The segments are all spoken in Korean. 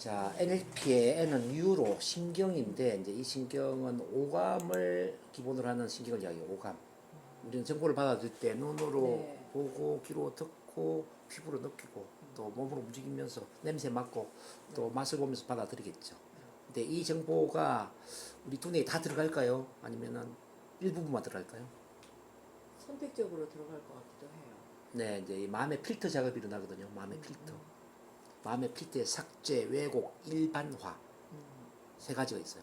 자, NLP의 N은 뉴로 신경인데 이제 이 신경은 오감을 기본으로 하는 신경을 이야기해요. 오감. 우리는 정보를 받아들일 때 눈으로 네. 보고 귀로 듣고 피부로 느끼고 또 몸으로 움직이면서 냄새 맡고 또 맛을 보면서 받아들이겠죠. 근데 이 정보가 우리 두뇌에 다 들어갈까요? 아니면은 일부분만 들어갈까요? 선택적으로 들어갈 것 같기도 해요. 네, 이제 이 마음의 필터 작업이 일어나거든요. 마음의 필터. 마음의 필터의 삭제, 왜곡, 일반화 세 가지가 있어요.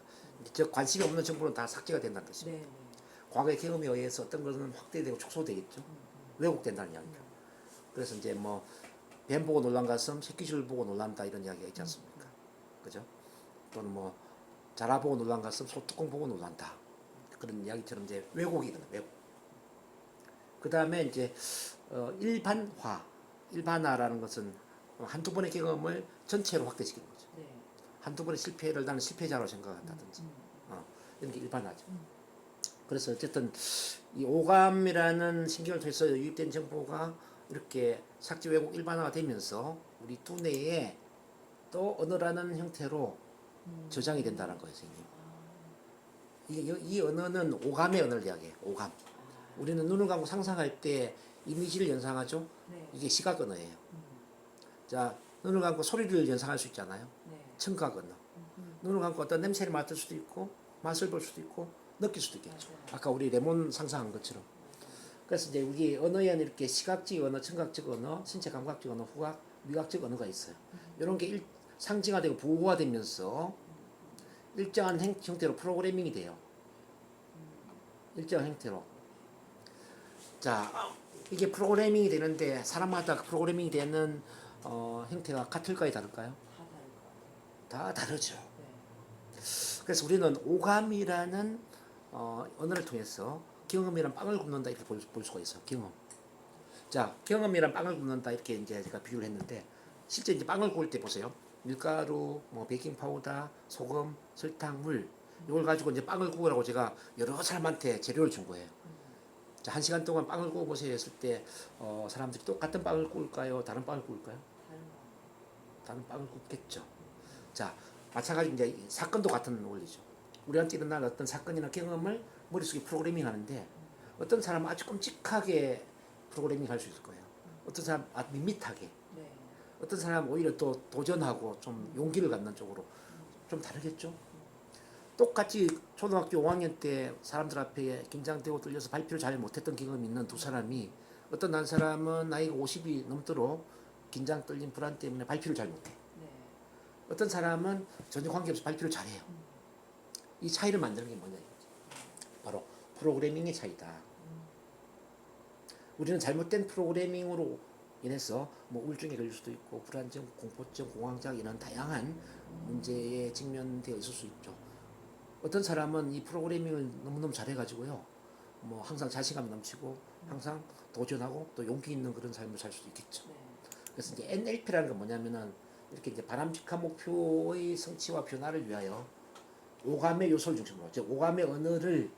즉 관심이 없는 정보는 다 삭제가 된다는 뜻입니다. 네, 네. 과거의 경험에 의해서 어떤 것은 확대되고 축소되겠죠. 왜곡된다는 이야기죠. 그래서 이제 뭐 뱀 보고 놀란 가슴, 새끼줄 보고 놀란다 이런 이야기가 있지 않습니까? 그죠? 또는 뭐 자라 보고 놀란 가슴, 소뚜껑 보고 놀란다. 그런 이야기처럼 이제 왜곡이 일어나 왜곡. 그 다음에 이제 일반화, 일반화라는 것은 한두 번의 경험을 전체로 확대시키는 거죠. 네. 한두 번의 실패를 나는 실패자로 생각한다든지 이런 게 일반화죠. 그래서 어쨌든 이 오감이라는 신경을 통해서 유입된 정보가 이렇게 삭제 왜곡 일반화가 되면서 우리 두뇌에 또 언어라는 형태로 저장이 된다는 거예요, 선생님. 이 언어는 오감의 언어를 이야기해요. 오감. 우리는 눈을 감고 상상할 때 이미지를 연상하죠. 네. 이게 시각 언어예요. 자, 눈을 감고 소리를 연상할 수 있잖아요. 네. 청각 언어. 눈을 감고 어떤 냄새를 맡을 수도 있고 맛을 볼 수도 있고 느낄 수도 있겠죠. 맞아요. 아까 우리 레몬 상상한 것처럼. 그래서 이제 우리 언어에는 이렇게 시각적 언어, 청각적 언어, 신체 감각적 언어, 후각, 미각적 언어가 있어요. 이런 게 상징화되고 부호화되면서 일정한 형태로 프로그래밍이 돼요. 일정한 형태로. 자, 이게 프로그래밍이 되는데 사람마다 프로그래밍이 되는 형태가 같을까요, 다를까요? 다 다를 것 같아요. 다 다르죠. 네. 그래서 우리는 오감이라는 언어를 통해서 경험이란 빵을 굽는다 이렇게 볼 수가 있어요. 경험. 자, 경험이란 빵을 굽는다 이렇게 이제 제가 비유를 했는데 실제 이제 빵을 구울 때 보세요. 밀가루, 뭐 베이킹 파우더, 소금, 설탕, 물 이걸 가지고 이제 빵을 구우라고 제가 여러 사람한테 재료를 준 거예요. 자, 1시간 동안 빵을 구워 보세요 했을 때 사람들이 똑같은 빵을 구울까요? 다른 빵을 구울까요? 다른 거. 다른 빵을 굽겠죠. 자, 마찬가지로 이제 사건도 같은 원리죠. 우리한테 일어난 어떤 사건이나 경험을 머릿속에 프로그래밍 하는데 어떤 사람은 아주 끔찍하게 프로그래밍 할 수 있을 거예요. 어떤 사람은 아주 밋밋하게, 네. 어떤 사람은 오히려 또 도전하고 좀 용기를 갖는 쪽으로 좀 다르겠죠. 똑같이 초등학교 5학년 때 사람들 앞에 긴장되고 떨려서 발표를 잘 못했던 경험이 있는 두 사람이 어떤 한 사람은 나이가 50이 넘도록 긴장, 떨림, 불안 때문에 발표를 잘 못해. 네. 어떤 사람은 전혀 관계없이 발표를 잘해요. 이 차이를 만드는 게 뭐냐 이거지. 바로 프로그래밍의 차이다. 우리는 잘못된 프로그래밍으로 인해서 뭐 우울증에 걸릴 수도 있고 불안증, 공포증, 공황장 이런 다양한 문제에 직면되어 있을 수 있죠. 어떤 사람은 이 프로그래밍을 너무너무 잘해가지고요. 뭐 항상 자신감 넘치고 항상 도전하고 또 용기 있는 그런 삶을 살 수도 있겠죠. 네. 그래서 이제 NLP라는 건 뭐냐면은 이렇게 이제 바람직한 목표의 성취와 변화를 위하여 오감의 요소를 중심으로, 즉 오감의 언어를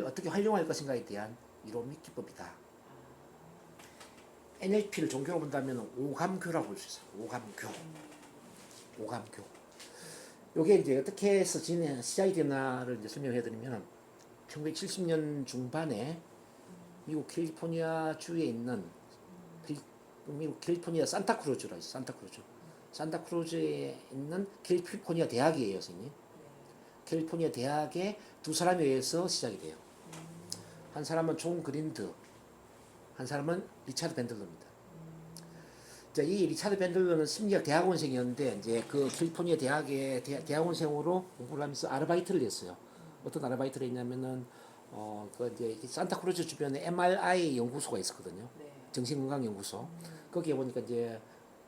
어떻게 활용할 것인가에 대한 이론 및 기법이다. NLP를 종교로 본다면 오감교라고 볼 수 있어요. 오감교. 오감교. 요게 이제 어떻게 해서 시작이 되나를 이제 설명해 드리면 1970년 중반에 미국 캘리포니아 주에 있는 미국 캘리포니아 산타크루즈라 있어요. 산타크루즈. 산타크루즈에 있는 캘리포니아 대학이에요, 선생님. 캘리포니아 대학의 두 사람에 의해서 시작이 돼요. 한 사람은 존 그린드, 한 사람은 리차드 밴들러입니다. 자, 이 리차드 밴들러는 심리학 대학원생이었는데 이제 그 캘리포니아 대학의 대학원생으로 공부를 하면서 아르바이트를 했어요. 어떤 아르바이트를 했냐면은 그 이제 산타크루즈 주변에 MRI 연구소가 있었거든요. 네. 정신건강연구소. 거기에 보니까 이제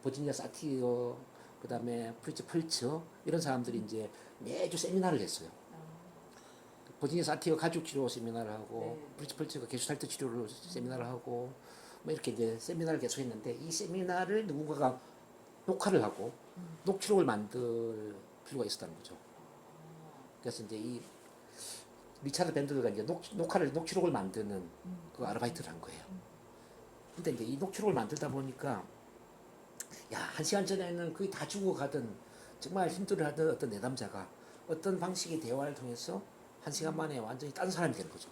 버지니아 사티어, 그다음에 프리츠 펄츠 이런 사람들이 이제 매주 세미나를 했어요. 버지니아 사티어 가족 치료 세미나를 하고 네. 프리츠 펄츠가 게슈탈트 치료를 세미나를 하고 뭐 이렇게 이제 세미나를 계속 했는데 이 세미나를 누군가가 녹화를 하고 녹취록을 만들 필요가 있었다는 거죠. 그래서 이제 이 리차드 밴들가 이제 녹취록을 만드는 그 아르바이트를 한 거예요. 근데 이제 이 녹취록을 만들다 보니까 야, 1시간 전에는 거의 다 죽어가던 정말 힘들어하던 어떤 내담자가 어떤 방식의 대화를 통해서 1시간 만에 완전히 딴 사람이 되는 거죠.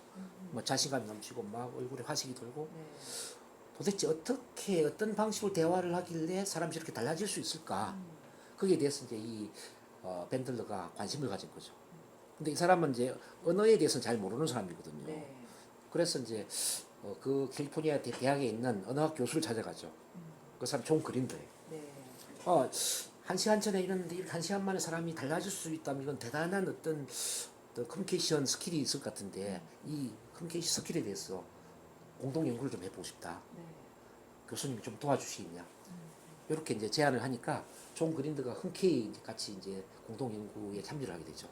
뭐 자신감이 넘치고 막 얼굴에 화식이 돌고 네. 도대체 어떻게 어떤 방식으로 대화를 하길래 사람이 저렇게 달라질 수 있을까? 거기에 대해서 이제 이 밴들러가 관심을 가진 거죠. 근데 이 사람은 이제 언어에 대해서는 잘 모르는 사람이거든요. 네. 그래서 이제 그 캘리포니아 대학에 있는 언어학 교수를 찾아가죠. 그 사람 존 그린더예요. 네. 1시간 전에 이랬는데 이렇게 1시간 만에 사람이 달라질 수 있다면 이건 대단한 어떤 커뮤니케이션 스킬이 있을 것 같은데 이 커뮤니케이션 스킬에 대해서 공동 연구를 좀 해보고 싶다. 네. 교수님이 좀 도와주시겠냐. 이렇게 이제 제안을 하니까 존 그린더가 흔쾌히 이제 같이 이제 공동 연구에 참여를 하게 되죠.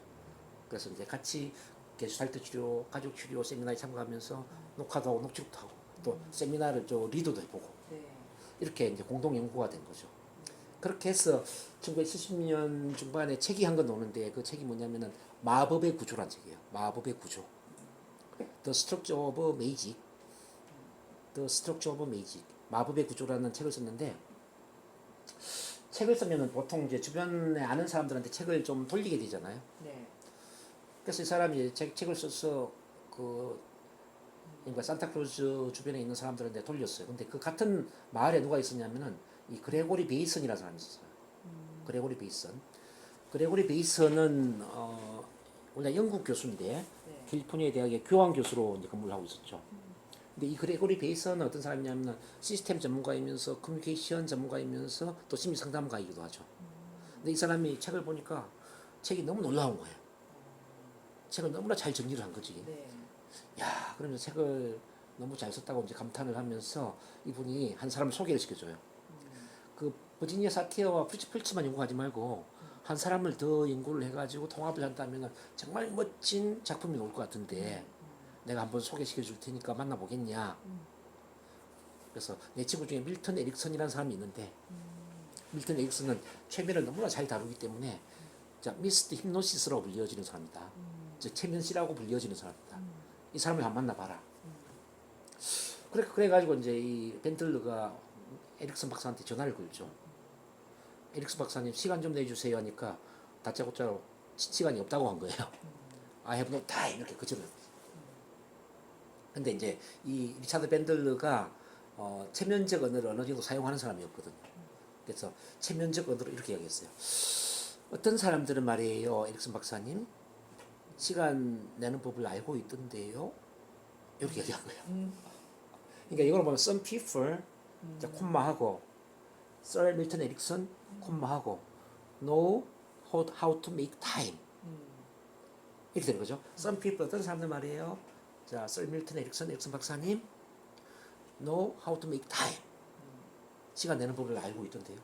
그래서 이제 같이 게슈탈트 치료, 가족 치료 세미나에 참가하면서 녹화도 하고 녹취록도 하고 또 세미나를 리더도 해보고 네. 이렇게 이제 공동 연구가 된 거죠. 그렇게 해서 1970년 중반에 책이 한 권 나오는데 그 책이 뭐냐면은 마법의 구조란 책이에요. 마법의 구조. The Structure of Magic. The Structure of Magic. 마법의 구조라는 책을 썼는데 책을 쓰면은 보통 이제 주변에 아는 사람들한테 책을 좀 돌리게 되잖아요. 네. 그래서 이 사람이 책을 써서 그러니까 산타크루즈 주변에 있는 사람들한테 돌렸어요. 근데 그 같은 마을에 누가 있었냐면은 이 그레고리 베이슨이라는 사람이 있었어요. 그레고리 베이슨. 그레고리 베이슨은 원래 영국 교수인데 네. 캘리포니아 대학의 교환 교수로 이제 근무를 하고 있었죠. 근데 이 그레고리 베이슨은 어떤 사람이냐면 시스템 전문가이면서 커뮤니케이션 전문가이면서 또 심리 상담가이기도 하죠. 근데 이 사람이 책을 보니까 책이 너무 놀라운 거예요. 책을 너무나 잘 정리를 한 거지. 네. 야, 그러면서 책을 너무 잘 썼다고 이제 감탄을 하면서 이분이 한 사람을 소개를 시켜줘요. 그 버지니아 사티어와 프리츠 만 연구하지 말고 한 사람을 더 연구를 해가지고 통합을 한다면 정말 멋진 작품이 나올 것 같은데 내가 한번 소개시켜 줄 테니까 만나보겠냐. 그래서 내 친구 중에 밀턴 에릭슨이라는 사람이 있는데 밀턴 에릭슨은 최면을 너무나 잘 다루기 때문에 자, 미스터 힙노시스라고 불려지는 사람이다. 최면씨라고 불려지는 사람이다. 이 사람을 한번 만나봐라. 그래가지고 이제 이 벤틀러가 에릭슨 박사한테 전화를 걸죠. 에릭슨 박사님 시간 좀 내주세요 하니까 다짜고짜로 시간이 없다고 한 거예요. I have no time 이렇게 거절을. 근데 이제 이 리차드 벤들러가 체면적 언어를 어느 정도 사용하는 사람이었거든요. 그래서 체면적 언어로 이렇게 이야기했어요. 어떤 사람들은 말이에요, 에릭슨 박사님 시간 내는 법을 알고 있던데요. 이렇게 얘기한 거예요. 그러니까 이걸 보면 some people 자, 콤마하고 썰 밀턴 에릭슨 콤마하고 know how to make time 이렇게 되는 거죠. some people 어떤 사람들 말이에요. 자, 썰 밀턴 에릭슨 박사님 know how to make time 시간 내는 법을 알고 있던데요.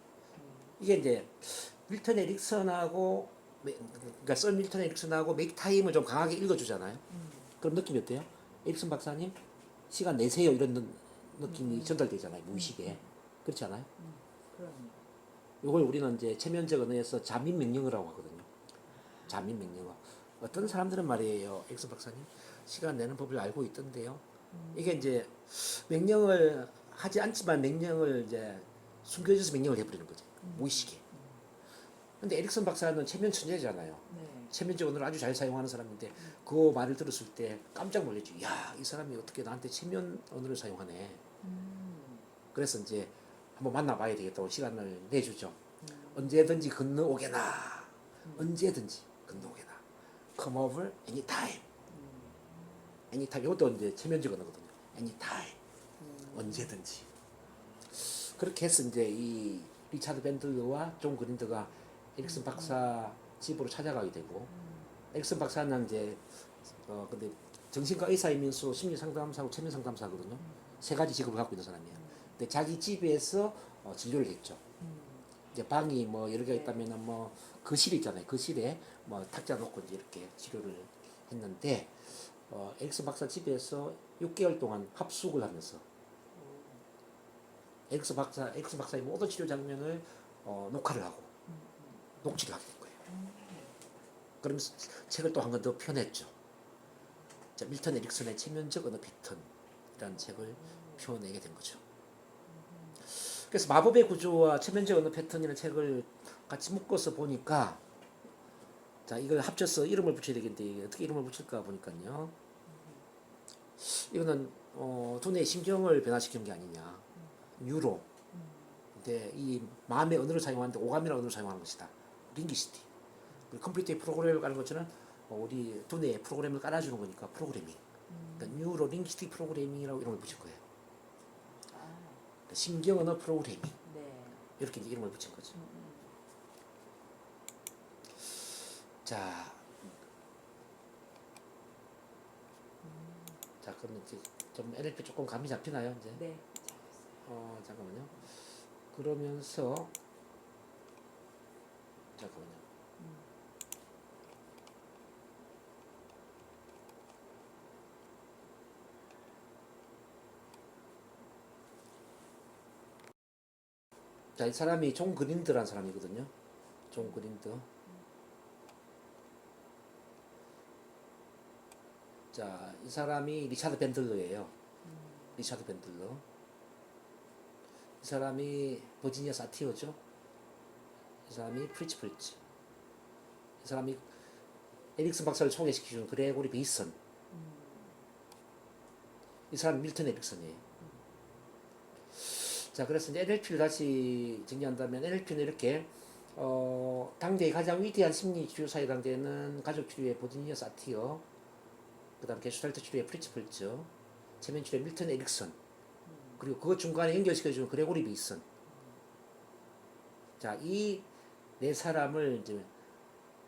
이게 이제 밀턴 에릭슨하고 그러니까 썰 밀턴 에릭슨하고 make time을 좀 강하게 읽어주잖아요. 그럼 느낌이 어때요? 에릭슨 박사님 시간 내세요 이런 느낌이 전달되잖아요. 무의식에. 그렇지 않아요? 그럼. 이걸 우리는 이제 체면적 언어에서 자민 명령어라고 하거든요. 자민 명령어. 어떤 사람들은 말이에요. 에릭슨 박사님 시간 내는 법을 알고 있던데요. 이게 이제 명령을 하지 않지만 명령을 이제 숨겨져서 명령을 해버리는 거죠. 무의식에. 근데 에릭슨 박사는 체면 천재잖아요. 네. 체면적 언어를 아주 잘 사용하는 사람인데 그 말을 들었을 때 깜짝 놀랐죠. 야, 이 사람이 어떻게 나한테 체면 언어를 사용하네. 그래서 이제 한번 만나봐야 되겠다고 시간을 내주죠. 언제든지 건너오게나. 언제든지 건너오게나. Come over anytime. anytime. 이것도 이제 체면적 언어거든요. anytime. 언제든지. 그렇게 해서 이제 이 리차드 밴들러와 존 그린더가 에릭슨 박사 집으로 찾아가게 되고 에릭슨 박사는 이제 근데 정신과 의사이면서 심리 상담사하고 체면 상담사거든요. 세 가지 직업을 갖고 있는 사람이에요. 근데 자기 집에서 진료를 했죠. 이제 방이 뭐 여러 개 있다면은 뭐 거실 있잖아요. 거실에 뭐 탁자 놓고 이제 이렇게 치료를 했는데 에릭슨 박사 집에서 6개월 동안 합숙을 하면서 에릭슨 박사의 모든 치료 장면을 녹화를 하고 녹취를 하게 된 거예요. 그러면서 책을 또 한 권 더 펴냈죠. 자, 밀턴 에릭슨의 체면적 언어 패턴이라는 책을 펴내게 된 거죠. 그래서 마법의 구조와 최면적 언어 패턴이라는 책을 같이 묶어서 보니까 자 이걸 합쳐서 이름을 붙여야 되겠는데 이게 어떻게 이름을 붙일까 보니까요. 이거는 두뇌의 심경을 변화시키는 게 아니냐. 뉴로. 근데 이 마음의 언어를 사용하는데 오감이라는 언어를 사용하는 것이다. 링기시티. 우리 컴퓨터에 프로그램을 까는 것처럼 우리 두뇌에 프로그램을 깔아주는 거니까 프로그래밍. 그러니까 뉴로 링기시티 프로그래밍이라고 이름을 붙일 거예요. 그러니까 심경 언어 프로그래밍. 네. 이렇게 이제 이름을 붙인 거죠. 자, 자 그럼 이제 좀 NLP 조금 감이 잡히나요 이제? 네. 잠깐만요. 그러면서 잠깐만요. 자, 이 사람이 존 그린드라는 사람이거든요. 존 그린드. 자, 이 사람이 리차드 밴들러예요. 리차드 밴들러. 이 사람이 버지니아 사티어죠. 이 사람이 프리츠. 이 사람이 에릭슨 박사를 소개시켜준 그레고리 베이슨. 이 사람이 밀턴 에릭슨이에요. 자, 그래서 이제 NLP를 다시 정리한다면 NLP는 이렇게 당대의 가장 위대한 심리 치료사에 해당되는 가족 치료의 버지니아 사티어, 그다음 게슈탈트 치료의 프리츠 펄츠, 체면 치료의 밀턴 에릭슨, 그리고 그 중간에 연결시켜주는 그레고리 베이슨. 자, 이 네 사람을 이제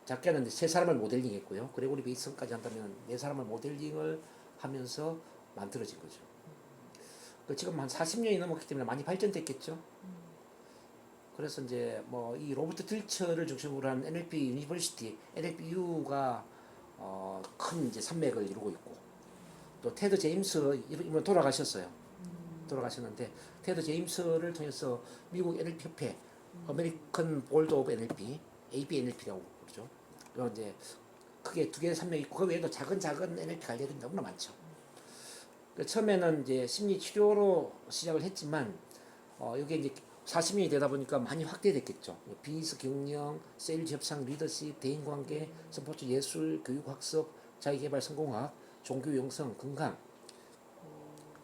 작게는 세 사람을 모델링했고요. 그레고리 베이슨까지 한다면 네 사람을 모델링을 하면서 만들어진 거죠. 지금 한 40년이 넘었기 때문에 많이 발전됐겠죠. 그래서 이제 뭐 이 로버트 틸처를 중심으로 한 NLP 유니버시티, NLPU가 큰 이제 산맥을 이루고 있고, 또 테드 제임스 이분 돌아가셨어요. 돌아가셨는데 테드 제임스를 통해서 미국 NLP 협회, 아메리칸 볼드 오브 NLP, ABNLP라고 그러죠. 그리고 이제 크게 두 개의 산맥이 있고 그 외에도 작은 NLP 관련된 너무나 많죠. 처음에는 이제 심리 치료로 시작을 했지만 이게 이제 40년이 되다 보니까 많이 확대됐겠죠. 비즈니스 경영, 세일즈 협상, 리더십, 대인관계, 스포츠, 예술, 교육학습, 자기개발, 성공학, 종교, 영성, 건강,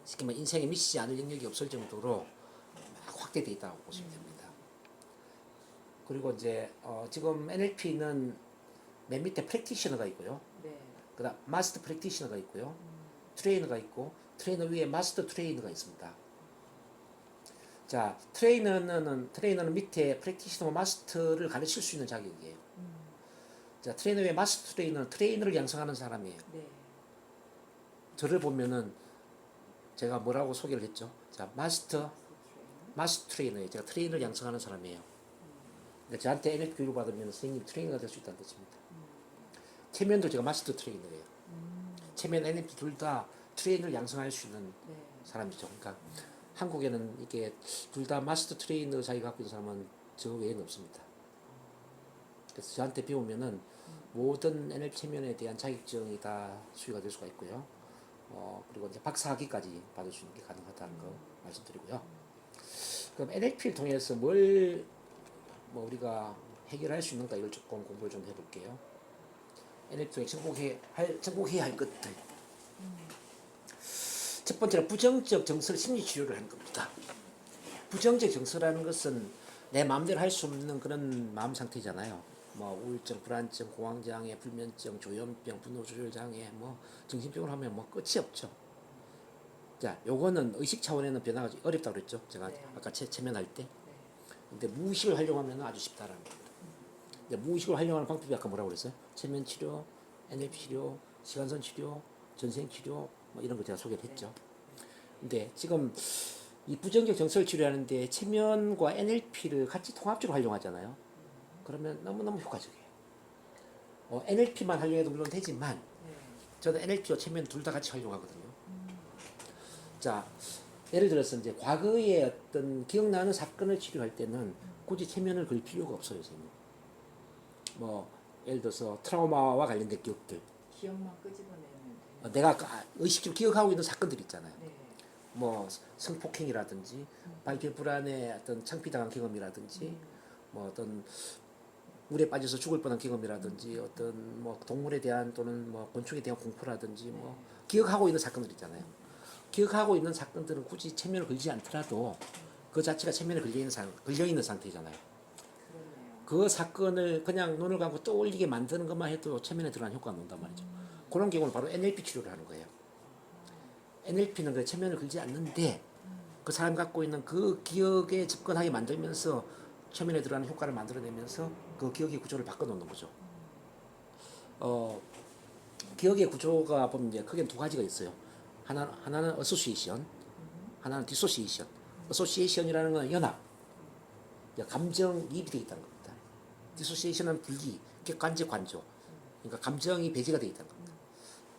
쉽게 말해 인생에 미치지 않을 영역이 없을 정도로 막 확대돼 있다고 보시면 됩니다. 그리고 이제 지금 NLP는 맨 밑에 프랙티셔너가 있고요. 네. 그다음 마스터 프랙티셔너가 있고요. 트레이너가 있고 트레이너 위에 마스터 트레이너가 있습니다. 자, 트레이너는 밑에 프랙티셔너 마스터를 가르칠 수 있는 자격이에요. 자, 트레이너 위에 마스터 트레이너는 트레이너를 양성하는 사람이에요. 네. 저를 보면은 제가 뭐라고 소개를 했죠? 자, 마스터 트레이너예요. 제가 트레이너를 양성하는 사람이에요. 그러니까 저한테 NLP 교육을 받으면 선생님 트레이너가 될 수 있다는 뜻입니다. 체면도 제가 마스터 트레이너예요. 체면 NLP 둘 다 트레이너를 양성할 수 있는 네. 사람이죠. 그러니까 한국에는 이게 둘 다 마스터 트레이너 자기가 갖고 있는 사람은 저 외에는 없습니다. 그래서 저한테 배우면은 모든 NLP 체면에 대한 자격증이 다 수여가 될 수가 있고요. 그리고 이제 박사학위까지 받을 수 있는 게 가능하다는 거 말씀드리고요. 그럼 NLP를 통해서 뭘 우리가 해결할 수 있는가 이걸 조금 공부를 좀 해볼게요. NLP 통해 정복해야 할 것들. 첫 번째는 부정적 정서 심리 치료를 하는 겁니다. 부정적 정서라는 것은 내 마음대로 할 수 없는 그런 마음 상태잖아요. 뭐 우울증, 불안증, 공황장애, 불면증, 조현병, 분노조절장애, 뭐 정신병을 하면 뭐 끝이 없죠. 자, 요거는 의식 차원에는 변화가 어렵다고 그랬죠. 제가 네. 아까 체면할 때. 네. 근데 무의식을 활용하면 아주 쉽다라는 겁니다. 근데 무의식을 활용하는 방법이 아까 뭐라고 그랬어요? 체면 치료, NLP 치료, 시간선 치료, 전생 치료 뭐 이런 거 제가 소개를 했죠. 근데 지금 이 부정적 정서를 치료하는데 체면과 NLP를 같이 통합적으로 활용하잖아요. 그러면 너무너무 효과적이에요. NLP만 활용해도 물론 되지만 네. 저는 NLP와 체면 둘 다 같이 활용하거든요. 자, 예를 들어서 이제 과거에 어떤 기억나는 사건을 치료할 때는 굳이 체면을 걸 필요가 없어요, 선생님. 뭐 예를 들어서 트라우마와 관련된 기억들, 기억만 끄집어내면 돼요. 내가 의식적으로 기억하고 있는 사건들 있잖아요. 네. 뭐 성폭행이라든지 발표 불안에 어떤 창피당한 경험이라든지 뭐 어떤 물에 빠져서 죽을 뻔한 경험이라든지 어떤 뭐 동물에 대한 또는 뭐 곤충에 대한 공포라든지 뭐 기억하고 있는 사건들 있잖아요. 기억하고 있는 사건들은 굳이 체면을 걸지 않더라도 그 자체가 체면에 걸려 있는 상태잖아요. 그러네요. 그 사건을 그냥 눈을 감고 떠올리게 만드는 것만 해도 체면에 들어가는 효과가 난단 말이죠. 그런 경우는 바로 NLP 치료를 하는 거예요. NLP는 그 체면을 걸지 않는데 그 사람 갖고 있는 그 기억에 접근하게 만들면서 체면에 들어가는 효과를 만들어내면서 그 기억의 구조를 바꿔놓는 거죠. 기억의 구조가 보면 이제 크게 두 가지가 있어요. 하나는 어소시에이션, 하나는 디소시에이션. 어소시에이션이라는 건 연합, 감정이입이 되어 있다는 겁니다. 디소시에이션은 분리, 객관적 관조. 그러니까 감정이 배제가 되어 있다는 겁니다.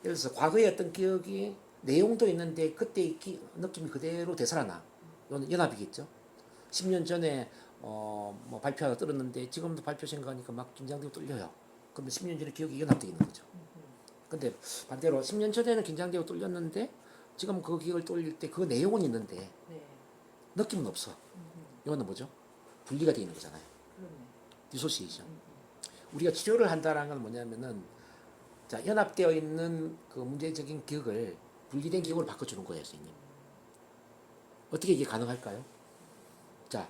예를 들어서 과거의 어떤 기억이 내용도 있는데 그때의 느낌이 그대로 되살아나. 이건 연합이겠죠. 10년 전에 뭐 발표 하나 들었는데 지금도 발표 생각하니까 막 긴장되고 떨려요. 그러면 10년 전에 기억이 연합되어 있는 거죠. 근데 반대로 10년 전에는 긴장되고 떨렸는데 지금 그 기억을 떠올릴 때 그 내용은 있는데 네. 느낌은 없어. 이거는 뭐죠? 분리가 되어 있는 거잖아요. 그러네. 디소시에이션. 우리가 치료를 한다는 건 뭐냐면은 자, 연합되어 있는 그 문제적인 기억을 분리된 기억으로 바꿔주는 거예요, 선생님. 어떻게 이게 가능할까요? 자,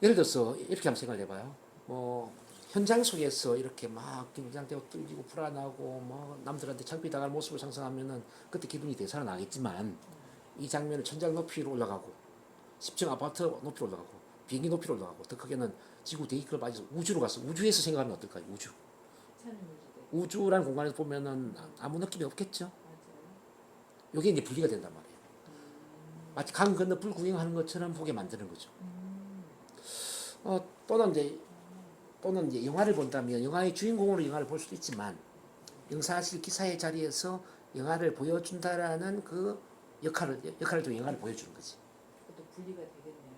예를 들어서 이렇게 한번 생각을 해봐요. 뭐 현장 속에서 이렇게 막 긴장되고 떨리고 불안하고 뭐 남들한테 창피당할 모습을 상상하면은 그때 기분이 되살아나겠지만 이 장면을 천장 높이로 올라가고 10층 아파트 높이로 올라가고 비행기 높이로 올라가고 더 크게는 지구 대기권을 빠져서 우주로 가서 우주에서 생각하면 어떨까요? 우주. 차는 문제돼. 우주라는 공간에서 보면은 아무 느낌이 없겠죠. 맞아요. 이게 이제 분리가 된단 말이에요. 마치 강 건너 불 구경하는 것처럼 보게 만드는 거죠. 또는 이제 영화를 본다면 영화의 주인공으로 영화를 볼 수도 있지만 영사실 기사의 자리에서 영화를 보여준다라는 그 역할을 통해 영화를 보여주는 거지. 그것도 분리가 되겠네요.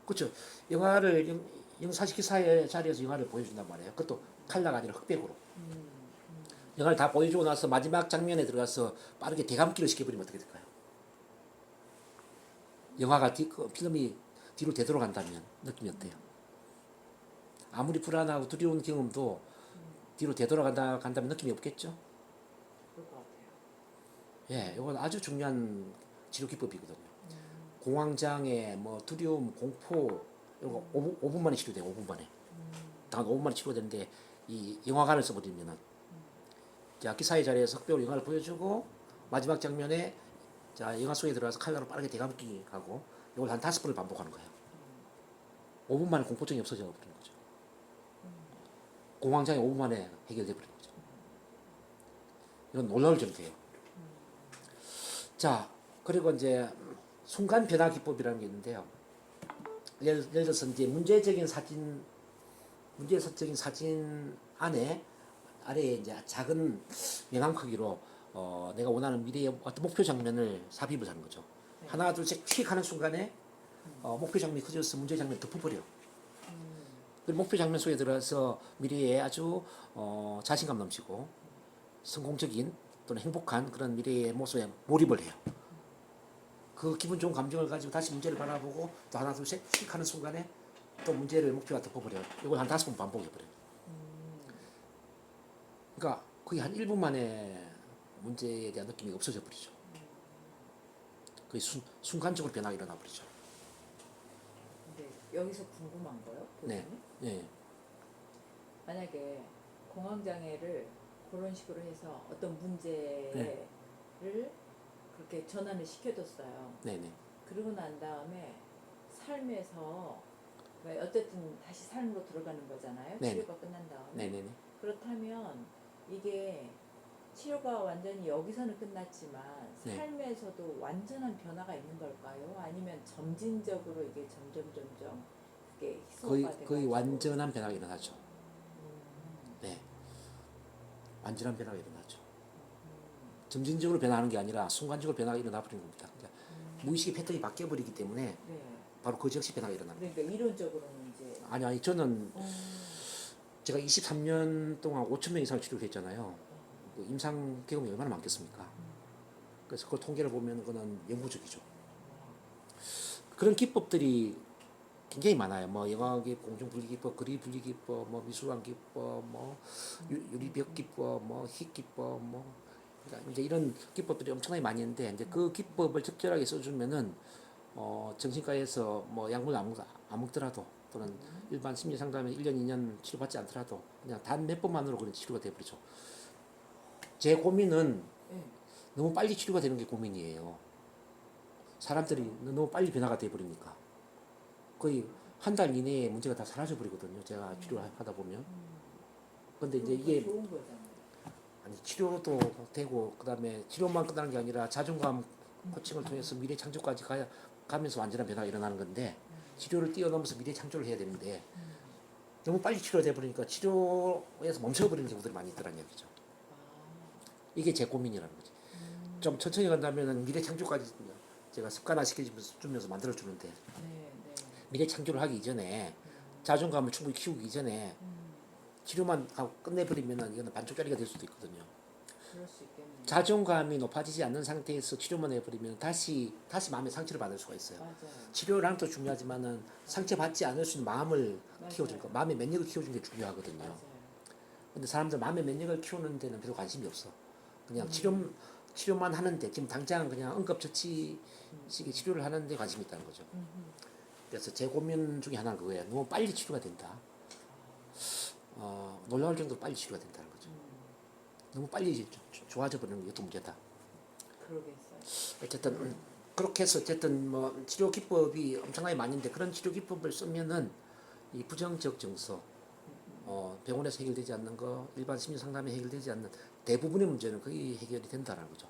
그렇죠. 영화를 영사실 기사의 자리에서 영화를 보여준단 말이에요. 그것도 칼라가 아니라 흑백으로. 영화를 다 보여주고 나서 마지막 장면에 들어가서 빠르게 대감기를 시켜버리면 어떻게 될까요? 영화가 그 필름이 뒤로 되돌아간다면 느낌이 어때요? 아무리 불안하고 두려운 경험도 뒤로 되돌아간다면 느낌이 없겠죠? 그럴 것 같아요. 예, 이건 아주 중요한 치료 기법이거든요. 공황장애, 뭐 두려움, 공포 이거 5분 만에 치료돼요. 5분 만에. 단 5분 만에 치료되는데 이 영화관을 써버리면은 자 기사의 자리에서 흑백으로 영화를 보여주고 마지막 장면에 자 영화 속에 들어가서 칼라로 빠르게 대감기 하고 이걸 한 5번을 반복하는 거예요. 5분 만에 공포증이 없어져 버리는 거죠. 공황장애 5분 만에 해결돼 버리는 거죠. 이건 놀라울 정도예요. 자 그리고 이제 순간 변화 기법이라는 게 있는데요. 예를 들어서 이제 문제적인 사진 아래에 이제 작은 명암 크기로 내가 원하는 미래의 어떤 목표 장면을 삽입을 하는 거죠. 네. 하나 둘셋 휙 하는 순간에 목표 장면이 커져서 문제 장면을 덮어버려. 그리고 목표 장면 속에 들어서 미래에 아주 자신감 넘치고 성공적인 또는 행복한 그런 미래의 모습에 몰입을 해요. 그 기분 좋은 감정을 가지고 다시 문제를 바라보고 또 하나 둘셋 휙 하는 순간에 또 문제를 목표가 덮어버려요. 이걸 한 5번 반복해버려요. 그러니까 거의 한 1분 만에 문제에 대한 느낌이 없어져 버리죠. 거의 순간적으로 변화가 일어나 버리죠. 근데 여기서 궁금한 거요, 네. 교수님? 네. 만약에 공황장애를 그런 식으로 해서 어떤 문제를 그렇게 전환을 시켜뒀어요. 네네. 그러고 난 다음에 삶에서 왜 어쨌든 다시 삶으로 들어가는 거잖아요. 네네. 치료가 끝난 다음에. 네네네. 그렇다면 이게 치료가 완전히 여기서는 끝났지만 네. 삶에서도 완전한 변화가 있는 걸까요? 아니면 점진적으로 이게 점점 그게 희소가 돼가지고 거의 완전한 변화가 일어나죠. 네. 완전한 변화가 일어나죠. 점진적으로 변하는 게 아니라 순간적으로 변화가 일어나 버리는 겁니다. 그러니까 무의식의 패턴이 바뀌어 버리기 때문에 네. 바로 그 즉시 변화가 일어납니다. 그러니까 이론적으로는 이제 아니 저는 제가 23년 동안 5천 명 이상 치료를 했잖아요. 그 임상 경험이 얼마나 많겠습니까? 그래서 그 통계를 보면 그거는 영구적이죠. 그런 기법들이 굉장히 많아요. 뭐 영화기법, 공중분리기법, 거리분리기법, 뭐 미술관기법, 뭐 유리벽기법, 뭐 힛기법, 뭐 그러니까 이제 이런 기법들이 엄청나게 많이 있는데 이제 그 기법을 적절하게 써주면은 정신과에서 뭐 약물 안 먹더라도 또는 일반 심리 상담에 1년, 2년 치료받지 않더라도 그냥 단 몇 번만으로 그런 치료가 돼버리죠. 제 고민은 네. 너무 빨리 치료가 되는 게 고민이에요. 사람들이 너무 빨리 변화가 돼버리니까 거의 한 달 이내에 문제가 다 사라져 버리거든요. 제가 치료를 하다 보면. 근데 이제 그거 이게 좋은 거잖아요. 아니 치료도 되고 그다음에 치료만 끝나는 게 아니라 자존감 코칭을 통해서 미래 창조까지 가면서 완전한 변화가 일어나는 건데 치료를 뛰어넘어서 미래 창조를 해야 되는데 너무 빨리 치료돼 버리니까 치료에서 멈춰버리는 경우들이 많이 있더라는 얘기죠. 아, 이게 제 고민이라는 거지. 좀 천천히 간다면은 미래 창조까지 제가 습관화 시켜주면서 만들어 주는데 네, 네. 미래 창조를 하기 이전에 자존감을 충분히 키우기 이전에 치료만 하고 끝내버리면은 이거는 반쪽짜리가 될 수도 있거든요. 그럴 수 있겠네요. 자존감이 높아지지 않는 상태에서 치료만 해버리면 다시 마음의 상처를 받을 수가 있어요. 맞아요. 치료를 하는 것도 중요하지만은 상처받지 않을 수 있는 마음을 맞아요. 키워주는 거, 마음의 면역을 키워주는 게 중요하거든요. 맞아요. 근데 사람들 마음의 면역을 키우는 데는 별로 관심이 없어. 그냥 치료만 하는데 지금 당장 그냥 응급처치식의 치료를 하는데 관심이 있다는 거죠. 그래서 제 고민 중에 하나는 그거예요. 너무 빨리 치료가 된다. 놀라울 정도로 빨리 치료가 된다는 거죠. 너무 빨리 좋아져 버리는 게 이것도 문제다. 그러겠어요. 어쨌든 그렇게 해서 어쨌든 뭐 치료 기법이 엄청나게 많은데 그런 치료 기법을 쓰면은 이 부정적 정서, 병원에서 해결되지 않는 거, 일반 심리 상담에 해결되지 않는 대부분의 문제는 거의 해결이 된다는 거죠.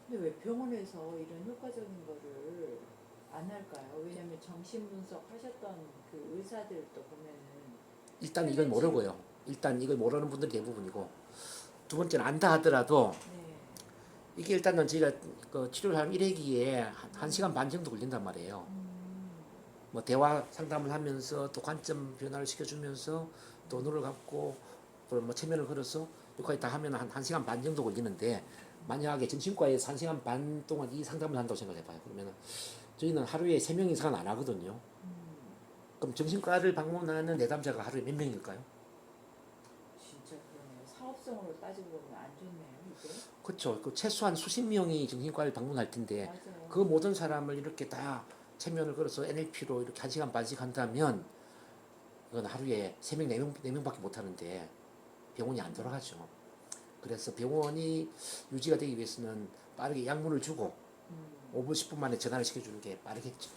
근데 왜 병원에서 이런 효과적인 거를 안 할까요? 왜냐면 정신분석 하셨던 그 의사들도 보면은 일단 이걸 모르고요. 일단 이걸 모르는 분들이 대부분이고 두 번째는 안다 하더라도 네. 이게 일단은 저희가 그 치료를 하면 1회기에 1시간 반 정도 걸린단 말이에요. 뭐 대화 상담을 하면서 또 관점 변화를 시켜주면서 또 눈을 감고 또 뭐 체면을 걸어서 여기까지 다 하면 한 1시간 반 정도 걸리는데 만약에 정신과에서 1시간 반 동안 이 상담을 한다고 생각해봐요. 그러면 저희는 하루에 3명 이상은 안 하거든요. 그럼 정신과를 방문하는 내담자가 하루에 몇 명일까요? 진짜 그러네요. 사업성으로 따지고 보면 안 좋네요, 이게. 그렇죠. 그 최소한 수십 명이 정신과를 방문할 텐데 맞아요. 그 모든 사람을 이렇게 다 체면을 걸어서 NLP로 이렇게 1시간 반씩 한다면 이건 하루에 3명, 4명밖에 못 하는데 병원이 안 돌아가죠. 그래서 병원이 유지가 되기 위해서는 빠르게 약물을 주고 5분, 10분 만에 전환을 시켜주는 게 빠르겠죠.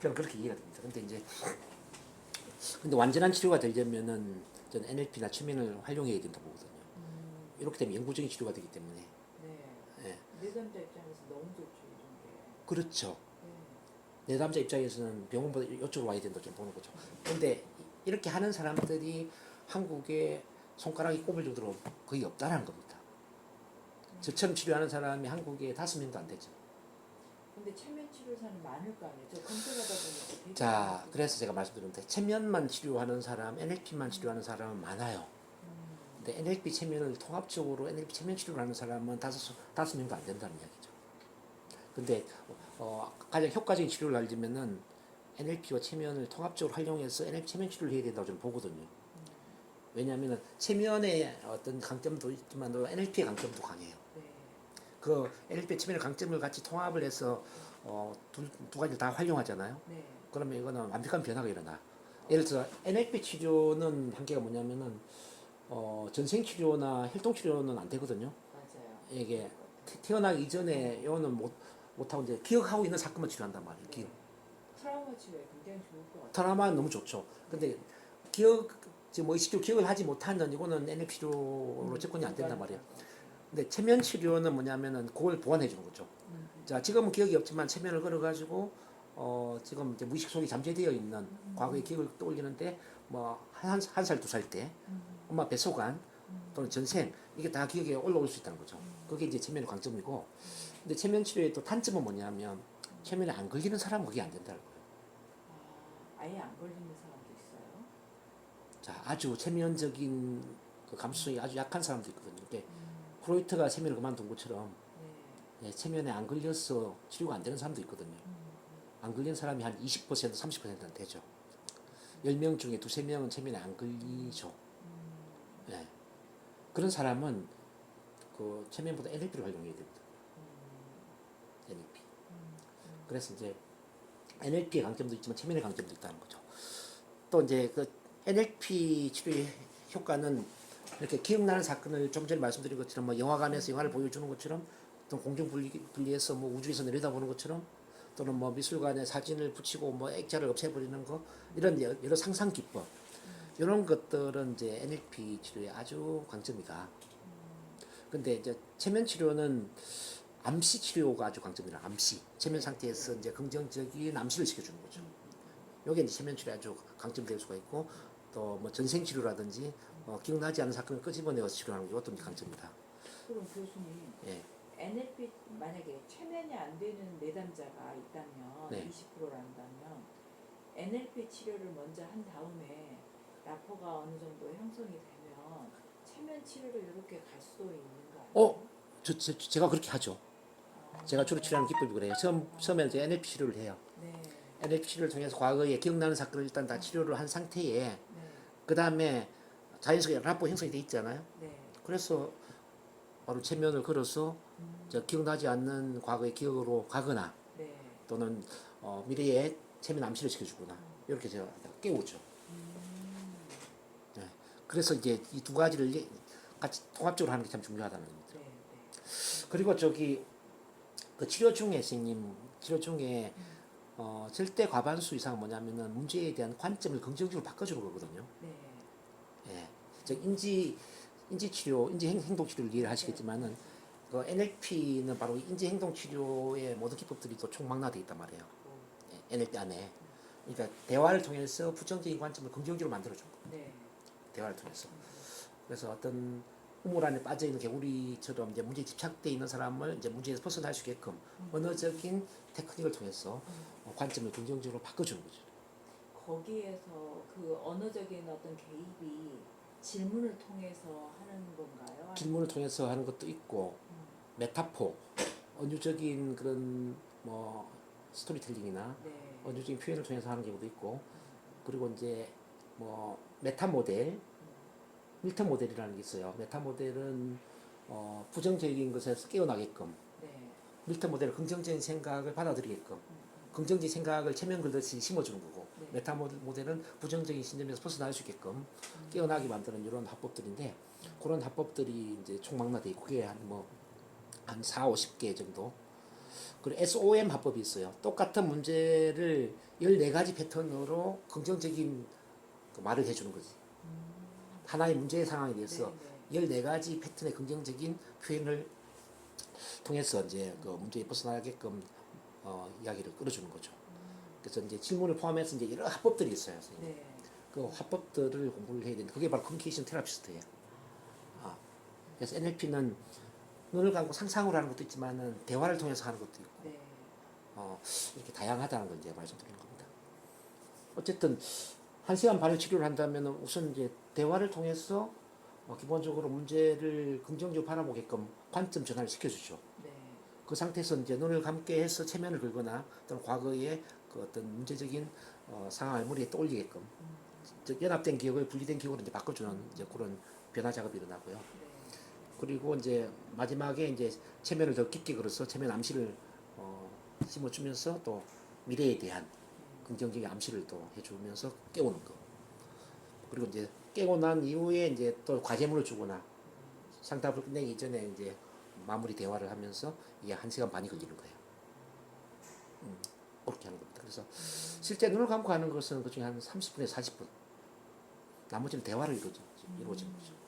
저는 그렇게 이해가 됩니다. 근데 완전한 치료가 되려면은 저는 NLP나 최면을 활용해야 된다 보거든요. 이렇게 되면 영구적인 치료가 되기 때문에. 네. 예. 내담자 입장에서 너무 좋죠, 이런 게. 그렇죠. 네. 내담자 입장에서는 병원보다 이쪽으로 와야 된다 좀 보는 거죠. 근데 이렇게 하는 사람들이 한국에 손가락이 꼽을 정도로 거의 없다는 겁니다. 저처럼 치료하는 사람이 한국에 5명도 안 되죠. 근데 체면 치료사는 많을 거 아니에요. 저 검색하다 보니까 되게 자, 많았어요. 그래서 제가 말씀드렸는데 체면만 치료하는 사람, NLP만 치료하는 사람은 많아요. 근데 NLP 체면을 통합적으로 NLP 체면 치료를 하는 사람은 5명도 안 된다는 이야기죠. 근데 가장 효과적인 치료를 하려면은 NLP와 체면을 통합적으로 활용해서 NLP 체면 치료를 해야 된다고 저는 보거든요. 왜냐하면 체면의 어떤 강점도 있지만 NLP의 강점도 강해요. 네. 그 NLP 체면의 강점을 같이 통합을 해서 두 가지를 다 활용하잖아요. 네. 그러면 이거는 완벽한 변화가 일어나. 예를 들어 NLP 치료는 한계가 뭐냐면은 전생 치료나 혈통 치료는 안 되거든요. 맞아요. 이게 태어나기 이전에 요는 못하고 이제 기억하고 있는 사건만 치료한단 말이에요. 기억. 트라우마 치료에 굉장히 좋을 것 같아요. 트라우마는 너무 좋죠. 근데 기억 지금 뭐 의식적으로 기억을 하지 못하는 이거는 NLP 치료로 접근이 안 된단 말이에요. 근데 체면 치료는 뭐냐면은 그걸 보완해 주는 거죠. 자, 지금은 기억이 없지만 체면을 걸어 가지고 지금 이제 무의식 속에 잠재되어 있는 과거의 기억을 떠올리는데 뭐 한 살, 2살 때 엄마 뱃속안 또는 전생 이게 다 기억에 올라올 수 있다는 거죠. 그게 이제 체면의 강점이고, 근데 체면 치료의 또 단점은 뭐냐면 체면에 안 걸리는 사람은 그게 안 된다는 거예요. 아예 안 걸리는 사람도 있어요. 자, 아주 체면적인 그 감수성이 아주 약한 사람도 있거든요. 이게 프로이트가 체면을 그만둔 것처럼 네. 예, 체면에 안 걸려서 치료가 안 되는 사람도 있거든요. 안 걸린 사람이 한 20% 30%는 되죠. 10명 중에 두세 명은 체면에 안 걸리죠. 예. 그런 사람은 그 체면보다 NLP를 활용해야 됩니다. NLP. 그래서 이제 NLP의 강점도 있지만 체면의 강점도 있다는 거죠. 또 이제 그 NLP 치료의 효과는 이렇게 기억나는 사건을 좀 전에 말씀드린 것처럼 뭐 영화관에서 영화를 보여주는 것처럼 또 공중분리에서 뭐 우주에서 내려다보는 것처럼 또는 뭐 미술관에 사진을 붙이고 뭐 액자를 없애버리는 거 이런 여러 상상 기법 이런 것들은 이제 NLP 치료의 아주 강점이다. 근데 이제 체면 치료는 암시 치료가 아주 강점이라 암시 체면 상태에서 이제 긍정적인 암시를 시켜주는 거죠. 요게 이제 체면 치료의 아주 강점이 될 수가 있고 또 뭐 전생 치료라든지 기억나지 않는 사건을 끄집어내서 치료하는 게 이것도 강점이다. 그럼 교수님, 예. NLP 만약에 최면이 안 되는 내담자가 있다면 네. 20%란다면 NLP 치료를 먼저 한 다음에 라포가 어느 정도 형성이 되면 체면 치료를 이렇게 갈 수도 있는 거 아니에요? 제가 그렇게 하죠. 제가 주로 치료하는 기법이 그래요. 처음에 이제 NLP 치료를 해요. 네. NLP 치료를 통해서 과거에 기억나는 사건을 일단 다 치료를 한 상태에 네. 그 다음에 자연스럽게 라포 형성이 돼 있잖아요. 네. 그래서 바로 체면을 걸어서 저 기억나지 않는 과거의 기억으로 가거나 네. 또는 미래에 체면 암시를 시켜주거나 이렇게 제가 깨우죠. 네. 그래서 이제 이 두 가지를 같이 통합적으로 하는 게 참 중요하다는 겁니다. 네. 네. 그리고 저기 그 치료 중에 선생님 치료 중에 절대 과반수 이상 뭐냐면은 문제에 대한 관점을 긍정적으로 바꿔주는 거거든요. 네. 예. 즉 인지 치료, 인지 행동 치료를 이해를 하시겠지만은 그 NLP는 바로 인지 행동 치료의 모든 기법들이 또 총망라돼 있단 말이에요. 예, NLP 안에. 그러니까 대화를 통해서 부정적인 관점을 긍정적으로 만들어준 거예요. 네. 대화를 통해서. 그래서 어떤 우물 안에 빠져 있는 개구리처럼 이제 문제에 집착돼 있는 사람을 이제 문제에서 벗어날 수 있게끔 언어적인 테크닉을 통해서 관점을 긍정적으로 바꿔주는 거죠. 거기에서 그 언어적인 어떤 개입이 질문을 통해서 하는 건가요? 질문을 통해서 하는 것도 있고 메타포, 은유적인 그런 뭐 스토리텔링이나 네. 은유적인 표현을 통해서 하는 경우도 있고 그리고 이제 뭐 메타 모델, 밀턴 모델이라는 게 있어요. 메타 모델은 부정적인 것에서 깨어나게끔 네. 밀턴 모델은 긍정적인 생각을 받아들이게끔 긍정적인 생각을 체면 걸듯이 심어주는 거고 네. 메타 모델은 부정적인 신념에서 벗어날 수 있게끔 깨어나게 만드는 이런 합법들인데 그런 합법들이 이제 총망라돼 있고 그게 한 4, 50개 정도. 그리고 SOM 합법이 있어요. 똑같은 문제를 14가지 패턴으로 긍정적인 그 말을 해주는 거지. 하나의 문제의 상황에 대해서 네. 14가지 패턴의 긍정적인 표현을 통해서 이제 그 문제에 벗어나게끔 이야기를 끌어주는 거죠. 그래서 이제 질문을 포함해서 이제 여러 합법들이 있어요. 선생님. 네. 그 합법들을 공부를 해야 되는데 그게 바로 커뮤니케이션 테라피스트예요. 그래서 NLP는 눈을 감고 상상으로 하는 것도 있지만은 대화를 통해서 하는 것도 있고 네. 이렇게 다양하다는 걸 이제 말씀드리는 겁니다. 어쨌든 1시간 반을 치료를 한다면 우선 이제 대화를 통해서 기본적으로 문제를 긍정적으로 바라보게끔 관점 전환을 시켜주죠. 네. 그 상태에서 이제 눈을 감게 해서 체면을 걸거나 또는 과거의 그 어떤 문제적인 상황을 머리에 떠올리게끔 즉 연합된 기억을 분리된 기억으로 이제 바꿔주는 이제 그런 변화 작업이 일어나고요. 네. 그리고 이제 마지막에 이제 체면을 더 깊게 걸어서 체면 암시를 심어주면서 또 미래에 대한 긍정적인 암시를 또 해주면서 깨우는 거. 그리고 이제 깨고 난 이후에 이제 또 과제물을 주거나 상담을 끝내기 전에 이제 마무리 대화를 하면서 이게 1시간 반이 걸리는 거예요. 그렇게 하는 겁니다. 그래서 실제 눈을 감고 하는 것은 그중에 한 30분에서 40분. 나머지는 대화를 이루어지는 거죠.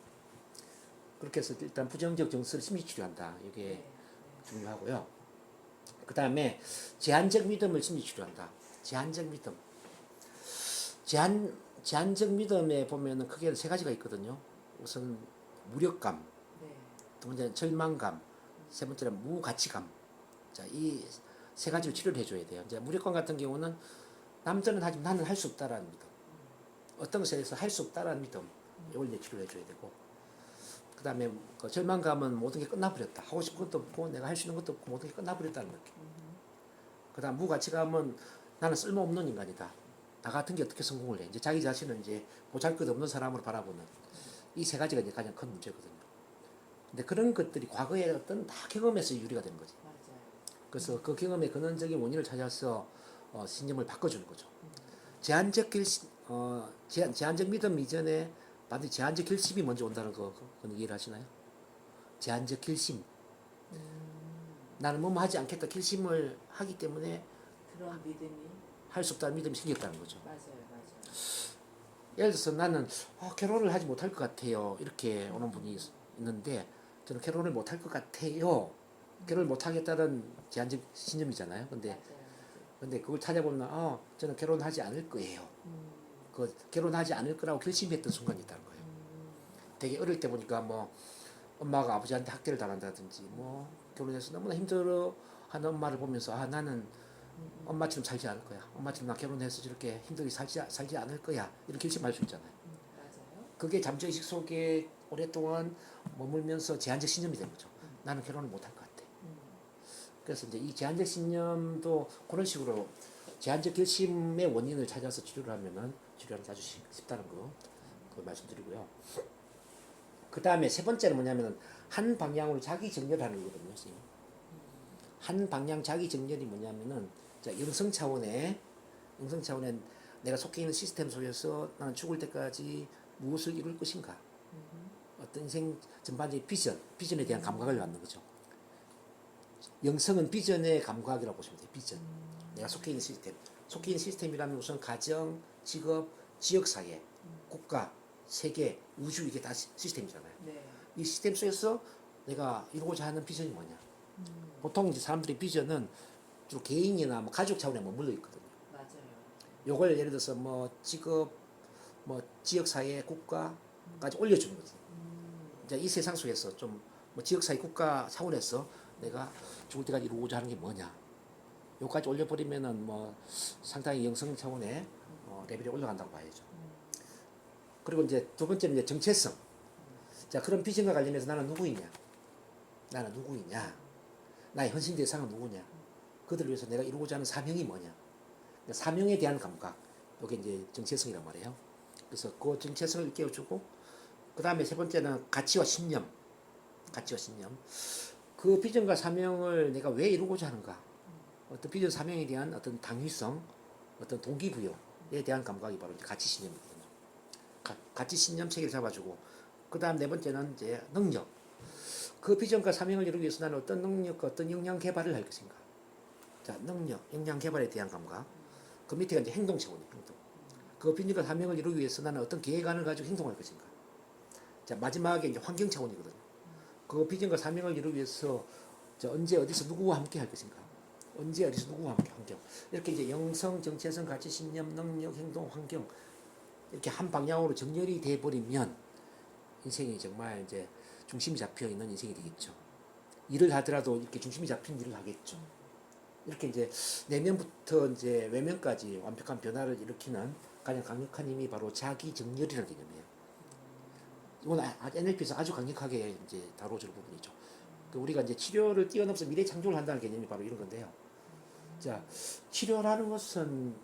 그렇게 해서 일단 부정적 정서를 심리 치료한다. 이게 네. 중요하고요. 그 다음에 제한적 믿음을 심리 치료한다. 제한적 믿음. 제한적 믿음에 보면은 크게 세 가지가 있거든요. 우선 무력감, 네. 두 번째는 절망감, 세 번째는 무가치감. 자, 이 세 가지를 치료를 해줘야 돼요. 이제 무력감 같은 경우는 남들은 하지만 나는 할 수 없다라는 믿음. 어떤 것에 대해서 할 수 없다라는 믿음. 이걸 이제 치료를 해줘야 되고. 그 그다음에 그 절망감은 모든 게 끝나버렸다. 하고 싶은 것도 없고 내가 할 수 있는 것도 없고 모든 게 끝나버렸다는 느낌. 그다음 무가치감은 나는 쓸모없는 인간이다. 나 같은 게 어떻게 성공을 해? 이제 자기 자신은 이제 보잘것없는 사람으로 바라보는 이 세 가지가 이제 가장 큰 문제거든요. 근데 그런 것들이 과거에 어떤 다 경험에서 유리가 된 거지. 맞아요. 그래서 그 경험의 근원적인 원인을 찾아서 신념을 바꿔주는 거죠. 제한적 제한적 믿음 이전에 반드시 제한적 결심이 먼저 온다는 거, 그건 이해를 하시나요? 제한적 결심. 나는 뭐뭐 하지 않겠다 결심을 하기 때문에 그런 믿음이 할 수 없다는 믿음이 생겼다는 거죠. 맞아요, 맞아요. 예를 들어서 나는 결혼을 하지 못할 것 같아요. 이렇게 오는 분이 있는데 저는 결혼을 못할 것 같아요. 결혼을 못하겠다는 제한적 신념이잖아요. 맞아요, 근데 그걸 찾아보면 저는 결혼하지 않을 거예요. 그 결혼하지 않을 거라고 결심했던 순간이 있다는 거예요. 되게 어릴 때 보니까 뭐 엄마가 아버지한테 학대를 당한다든지 뭐 결혼해서 너무나 힘들어하는 엄마를 보면서 나는 엄마처럼 살지 않을 거야. 엄마처럼 나 결혼해서 저렇게 힘들게 살지 않을 거야. 이런 결심할 수 있잖아요. 맞아요. 그게 잠재의식 속에 오랫동안 머물면서 제한적 신념이 된 거죠. 나는 결혼을 못할 것 같아. 그래서 이제 이 제한적 신념도 그런 식으로 제한적 결심의 원인을 찾아서 치료를 하면은 치료하는 게 아주 쉽다는 거 말씀드리고요. 그 다음에 세 번째는 뭐냐면은 한 방향으로 자기 정렬하는 거거든요. 선생님. 한 방향 자기 정렬이 뭐냐면은 영성 차원의 내가 속해 있는 시스템 속에서 나는 죽을 때까지 무엇을 이룰 것인가. 어떤 인생 전반적인 비전에 대한 감각을 갖는 거죠. 영성은 비전의 감각이라고 보시면 돼요. 비전. 내가 속해 있는 시스템. 속해 있는 시스템이라면 우선 가정, 직업, 지역사회, 국가, 세계, 우주 이게 다 시스템이잖아요. 네. 이 시스템 속에서 내가 이루고자 하는 비전이 뭐냐. 보통 이제 사람들의 비전은 주로 개인이나 뭐 가족 차원에 머물러 있거든요. 맞아요. 요걸 예를 들어서 뭐 직업, 뭐 지역사회, 국가까지 올려주는 거지. 이제 이 세상 속에서 좀 뭐 지역사회, 국가 차원에서 내가 죽을 때까지 이루고자 하는 게 뭐냐. 요까지 올려버리면은 뭐 상당히 영성 차원의 레벨이 올라간다고 봐야죠. 그리고 이제 두 번째는 이제 정체성. 자, 그런 비전과 관련해서 나는 누구이냐. 나의 헌신 대상은 누구냐. 그들을 위해서 내가 이루고자 하는 사명이 뭐냐. 그러니까 사명에 대한 감각. 이게 이제 정체성이란 말이에요. 그래서 그 정체성을 일깨워주고, 그 다음에 세 번째는 가치와 신념. 그 비전과 사명을 내가 왜 이루고자 하는가. 어떤 비전 사명에 대한 어떤 당위성, 어떤 동기부여에 대한 감각이 바로 이제 가치 신념이거든요. 가치 신념 체계를 잡아주고, 그 다음 네 번째는 이제 능력. 그 비전과 사명을 이루기 위해서 나는 어떤 능력과 어떤 역량 개발을 할 것인가. 자, 능력, 역량 개발에 대한 감각. 그 밑에가 이제 행동 차원이에요, 행동. 그 비전과 사명을 이루기 위해서 나는 어떤 계획안을 가지고 행동할 것인가. 자, 마지막에 이제 환경 차원이거든요. 그 비전과 사명을 이루기 위해서 언제 어디서 누구와 함께 할 것인가. 언제 어디서 누구와 함께 환경. 이렇게 이제 영성, 정체성, 가치, 신념, 능력, 행동, 환경 이렇게 한 방향으로 정렬이 돼 버리면 인생이 정말 이제 중심이 잡혀 있는 인생이 되겠죠. 일을 하더라도 이렇게 중심이 잡힌 일을 하겠죠. 이렇게 이제 내면부터 이제 외면까지 완벽한 변화를 일으키는 가장 강력한 힘이 바로 자기 정렬이라는 개념이에요. 이건 NLP에서 아주 강력하게 이제 다뤄주는 부분이죠. 우리가 이제 치료를 뛰어넘어서 미래 창조를 한다는 개념이 바로 이런 건데요. 자, 치료라는 것은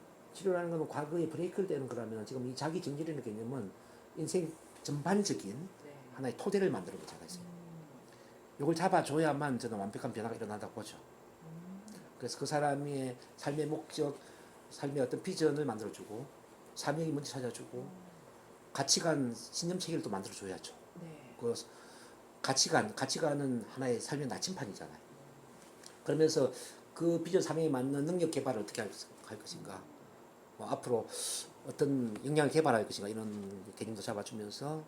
과거에 브레이크를 떼는 거라면 지금 이 자기 정렬이라는 개념은 인생 전반적인 네. 하나의 토대를 만드는 거잖아요. 이걸 잡아줘야만 저는 완벽한 변화가 일어난다고 보죠. 그래서 그 사람의 삶의 목적, 삶의 어떤 비전을 만들어주고 사명이 먼저 찾아주고 가치관, 신념 체계를 또 만들어줘야죠. 네. 그 가치관은 하나의 삶의 나침판이잖아요. 그러면서 그 비전 사명에 맞는 능력 개발을 어떻게 할 것인가, 앞으로 어떤 역량을 개발할 것인가 이런 개념도 잡아주면서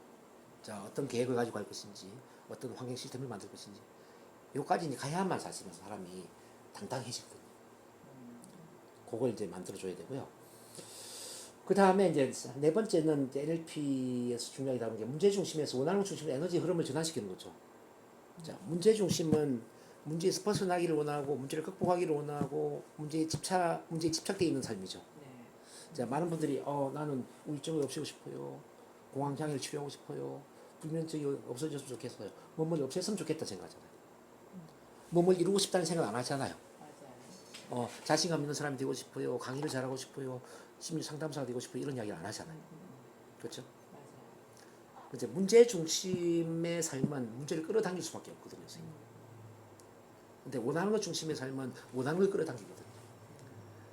자, 어떤 계획을 가지고 갈 것인지, 어떤 환경 시스템을 만들 것인지, 요까지 이제 가야만 사실은 사람이 당당해지거든요. 그걸 이제 만들어줘야 되고요. 그 다음에 이제 네 번째는 이제 NLP에서 중요하게 다루는 게 문제 중심에서 원하는 중심으로 에너지 흐름을 전환시키는 거죠. 자, 문제 중심은 문제에서 벗어나기를 원하고 문제를 극복하기를 원하고 문제에 집착되어 있는 삶이죠. 네. 자, 많은 분들이 나는 우울증을 없애고 싶어요. 공황장애를 치료하고 싶어요. 불면증이 없어졌으면 좋겠어요. 뭐뭘 없앴으면 좋겠다 생각하잖아요. 뭐뭘 이루고 싶다는 생각 안 하잖아요. 맞아요. 자신감 있는 사람이 되고 싶어요. 강의를 잘하고 싶어요. 심리 상담사가 되고 싶어요. 이런 이야기를 안 하잖아요. 그렇죠? 맞아요. 이제 문제 중심의 삶은 문제를 끌어당길 수밖에 없거든요, 선생님. 근데 원하는 것 중심의 삶은 원하는 걸 끌어당기거든요.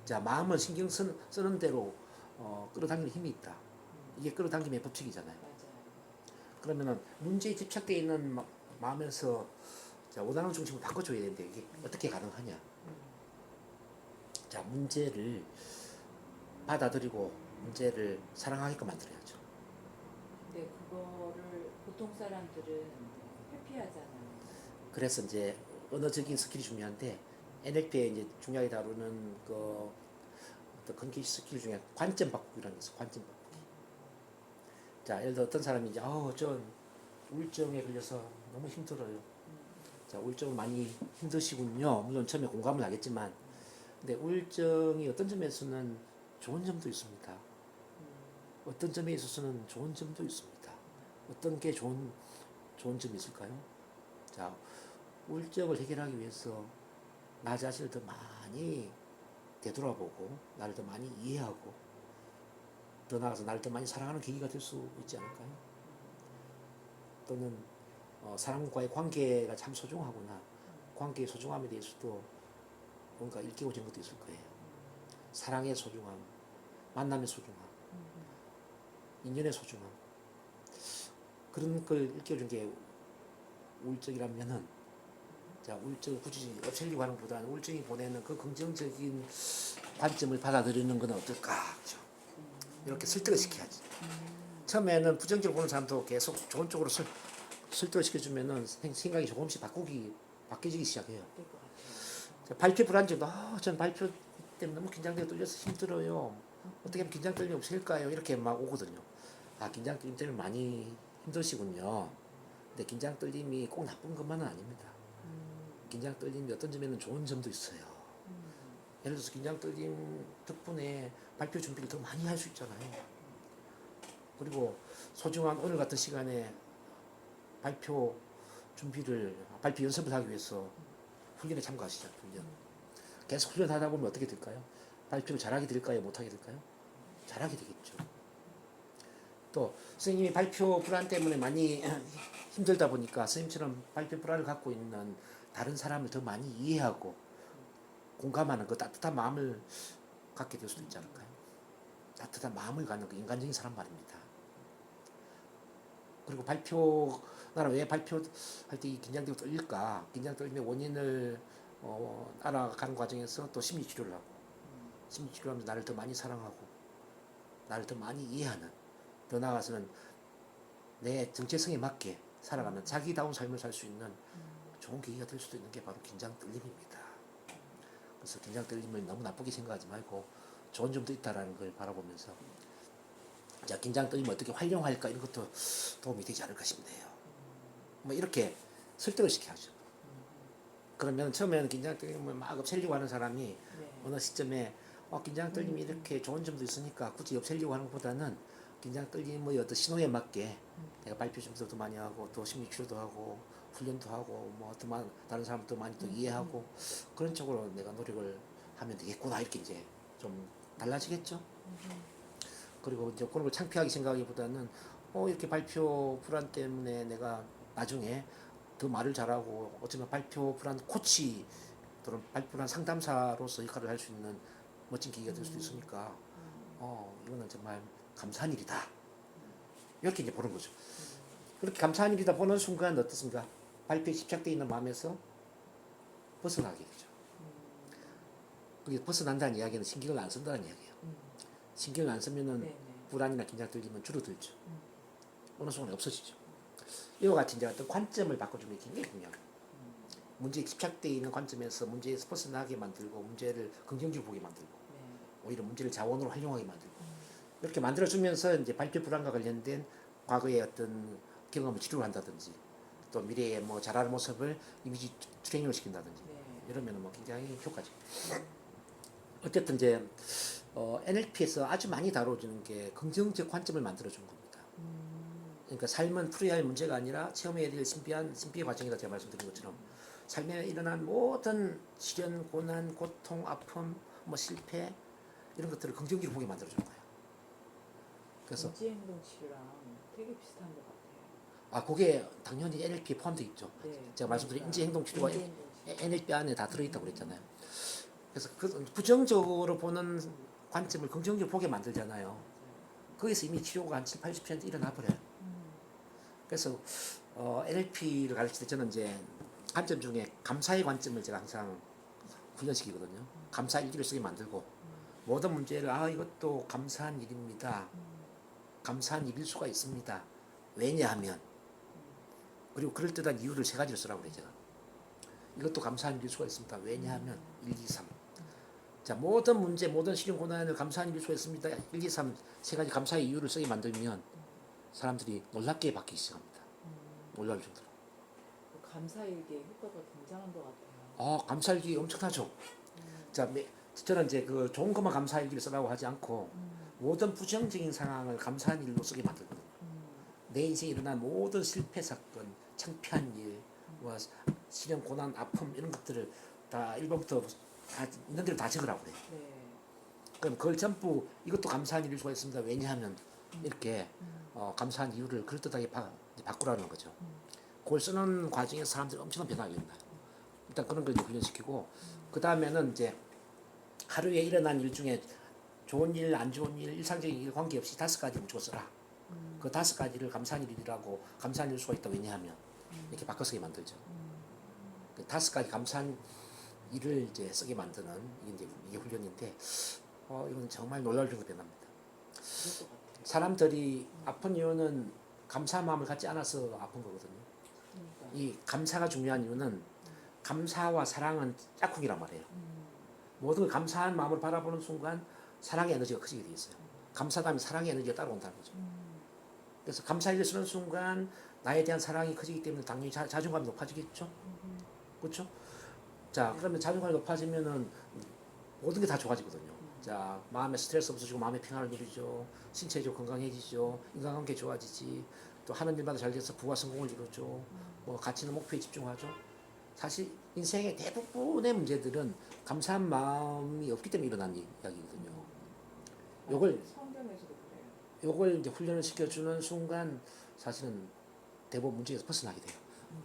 자, 마음을 신경 쓰는 대로 끌어당기는 힘이 있다. 이게 끌어당김의 법칙이잖아요. 맞아요. 그러면은 문제에 집착되어 있는 마음에서 자, 원하는 중심을 바꿔줘야 되는데 이게 어떻게 가능하냐? 자, 문제를 받아들이고 문제를 사랑하게끔 만들어야죠. 근데 그거를 보통 사람들은 회피하잖아요. 그래서 이제 언어적인 스킬이 중요한데 NLP에 이제 중요하게 다루는 그 어떤 근기 스킬 중에 관점 바꾸기라는 게 있어요. 관점 바꾸기. 자, 예를 들어 어떤 사람이 이제 전 우울증에 걸려서 너무 힘들어요. 자, 우울증 많이 힘드시군요. 물론 처음에 공감을 하겠지만, 근데 우울증이 어떤 점에서는 좋은 점도 있습니다. 어떤 점에 있어서는 좋은 점도 있습니다. 어떤 게 좋은 점이 있을까요? 자, 우울증을 해결하기 위해서 나 자신을 더 많이 되돌아보고 나를 더 많이 이해하고 더 나아가서 나를 더 많이 사랑하는 계기가 될 수 있지 않을까요? 또는 사람과의 관계가 참 소중하구나. 관계의 소중함에 대해서도 뭔가 일깨워진 것도 있을 거예요. 사랑의 소중함, 만남의 소중함, 인연의 소중함. 그런 걸 일깨워준 게 우울증이라면은, 자, 우울증을 굳이 없애려고 하는 것보다는 우울증이 보내는 그 긍정적인 관점을 받아들이는 건 어떨까. 그죠? 이렇게 설득을 시켜야지. 처음에는 부정적으로 보는 사람도 계속 좋은 쪽으로 설득을 시켜주면은 생각이 조금씩 바뀌기 시작해요. 될 것 같아요. 자, 발표 불안증도, 전 발표 때문에 너무 긴장되고 떨려서 힘들어요. 어떻게 하면 긴장 떨림이 없앨까요? 이렇게 막 오거든요. 긴장 떨림 때문에 많이 힘드시군요. 근데 긴장 떨림이 꼭 나쁜 것만은 아닙니다. 긴장 떨림이 어떤 점에는 좋은 점도 있어요. 예를 들어서 긴장 떨림 덕분에 발표 준비를 더 많이 할 수 있잖아요. 그리고 소중한 오늘 같은 시간에 발표 연습을 하기 위해서 훈련에 참가하시죠. 훈련. 계속 훈련하다 보면 어떻게 될까요? 발표를 잘하게 될까요? 못하게 될까요? 잘하게 되겠죠. 또 선생님이 발표 불안 때문에 많이 힘들다 보니까 선생님처럼 발표 불안을 갖고 있는 다른 사람을 더 많이 이해하고 공감하는 그 따뜻한 마음을 갖게 될 수도 있지 않을까요? 따뜻한 마음을 갖는 그 인간적인 사람 말입니다. 그리고 나는 왜 발표할 때 긴장되고 떨릴까? 긴장 떨림의 원인을 알아가는 과정에서 또 심리치료를 하고 심리치료를 하면서 나를 더 많이 사랑하고 나를 더 많이 이해하는 더 나아가서는 내 정체성에 맞게 살아가는 자기다운 삶을 살 수 있는 좋은 계기가 될 수도 있는 게 바로 긴장 떨림입니다. 그래서 긴장 떨림을 너무 나쁘게 생각하지 말고 좋은 점도 있다라는 걸 바라보면서 자, 긴장 떨림을 어떻게 활용할까 이런 것도 도움이 되지 않을까 싶네요. 뭐 이렇게 설득을 시켜야죠. 그러면 처음에는 긴장 떨림을 막 없애려고 하는 사람이 네. 어느 시점에 긴장 떨림이 이렇게 좋은 점도 있으니까 굳이 없애려고 하는 것보다는 긴장 떨림의 어떤 신호에 맞게 내가 발표 준비도 많이 하고 또 심리 치료도 하고 훈련도 하고 뭐 다른 사람도 많이 또 이해하고 그런 쪽으로 내가 노력을 하면 되겠구나 이렇게 이제 좀 달라지겠죠. 그리고 이제 그런 걸 창피하게 생각하기보다는 이렇게 발표 불안 때문에 내가 나중에 더 말을 잘하고 어쩌면 발표 불안 코치 또는 발표 불안 상담사로서 역할을 할 수 있는 멋진 계기가 될 수도 있으니까 이거는 정말 감사한 일이다. 이렇게 이제 보는 거죠. 그렇게 감사한 일이다 보는 순간 어떻습니까? 발표에 집착되어 있는 마음에서 벗어나게 되죠. 그게 벗어난다는 이야기는 신경을 안 쓴다는 이야기예요. 신경을 안 쓰면은 네네. 불안이나 긴장 떨림은 줄어들죠. 어느 순간 없어지죠. 이와 같이 이제 어떤 관점을 바꿔주는 게 굉장히 중요해요. 문제에 집착되어 있는 관점에서 문제에서 벗어나게 만들고 문제를 긍정적으로 보게 만들고 네. 오히려 문제를 자원으로 활용하게 만들고 이렇게 만들어주면서 이제 발표 불안과 관련된 과거의 어떤 경험을 치료를 한다든지 또 미래의 뭐 잘하는 모습을 이미지 트레이닝을 시킨다든지 네. 이러면 뭐 굉장히 효과적. 어쨌든 이제 NLP에서 아주 많이 다뤄지는 게 긍정적 관점을 만들어주는 겁니다. 그러니까 삶은 풀어야 할 문제가 아니라 체험해야 될 신비의 과정이다. 제가 말씀드린 것처럼 삶에 일어난 모든 시련, 고난, 고통, 아픔, 뭐 실패 이런 것들을 긍정적으로 보게 만들어주는 거예요. 그래서 인지행동 치료랑 되게 비슷한 것 같아요. 그게 당연히 NLP에 포함되어 있죠. 네, 제가 말씀드린 그러니까 인지행동 치료가 인지행동 치료. NLP 안에 다 들어있다고 그랬잖아요. 그래서 그 부정적으로 보는 관점을 긍정적으로 보게 만들잖아요. 맞아요. 거기서 이미 치료가 한 7, 80% 일어나 버려요. 음, 그래서 NLP를 가르칠 때 저는 이제 관점 중에 감사의 관점을 제가 항상 훈련시키거든요. 감사 일기를 쓰게 만들고 모든 문제를 이것도 감사한 일입니다. 감사한 일일 수가 있습니다. 왜냐하면 그리고 그럴듯한 이유를 세 가지를 쓰라고 그래요. 제가. 이것도 감사한 일일 수가 있습니다. 왜냐하면 1, 2, 3. 자, 모든 문제, 모든 시련 고난을 감사한 일일 수가 있습니다. 1, 2, 3 세 가지 감사의 이유를 쓰게 만들면 사람들이 놀랍게 바뀌기 시작합니다. 놀랄 정도로. 그 감사일기의 효과가 굉장한 것 같아요. 감사일기 엄청나죠. 자, 저는 이제 그 좋은 것만 감사일기를 쓰라고 하지 않고 모든 부정적인 상황을 감사한 일로 쓰게 만들거든요. 내 인생에 일어난 모든 실패 사건, 창피한 일, 뭐 시련, 고난, 아픔 이런 것들을 다 1번부터 다 있는 대로 다 적으라고 그래요. 네. 그럼 그걸 전부 이것도 감사한 일일 수가 있습니다. 왜냐하면 이렇게 감사한 이유를 그럴듯하게 바꾸라는 거죠. 그걸 쓰는 과정에서 사람들이 엄청난 변화가 일어나요. 일단 그런 걸 이제 훈련시키고 그 다음에는 이제 하루에 일어난 일 중에 좋은 일, 안 좋은 일, 일상적인 일 관계없이 5가지 무조건 써라. 그 5가지를 감사한 일이라고 감사한 일 수가 있다. 왜냐하면 이렇게 바꿔쓰게 만들죠. 그 5가지 감사한 일을 이제 쓰게 만드는 이게 훈련인데 이건 정말 놀라울 정도 변합니다. 그럴 것 같아요. 사람들이 아픈 이유는 감사한 마음을 갖지 않아서 아픈 거거든요. 그러니까. 이 감사가 중요한 이유는 감사와 사랑은 짝꿍이란 말이에요. 모든 걸 감사한 마음으로 바라보는 순간 사랑의 에너지가 커지게 돼 있어요. 감사하면 사랑의 에너지가 따라온다는 거죠. 그래서 감사를 쓰는 순간 나에 대한 사랑이 커지기 때문에 당연히 자존감이 높아지겠죠. 그렇죠? 자, 그러면 자존감이 높아지면은 모든 게 다 좋아지거든요. 자, 마음에 스트레스 없어지고 마음의 평안을 누리죠. 신체적으로 건강해지죠. 인간관계 좋아지지. 또 하는 일마다 잘 돼서 부와 성공을 이루죠. 뭐 가치 있는 목표에 집중하죠. 사실 인생의 대부분의 문제들은 감사한 마음이 없기 때문에 일어난 이야기거든요. 요걸 성경에서도 그래요. 요걸 이제 훈련을 시켜주는 순간 사실은 대부분 문제에서 벗어나게 돼요.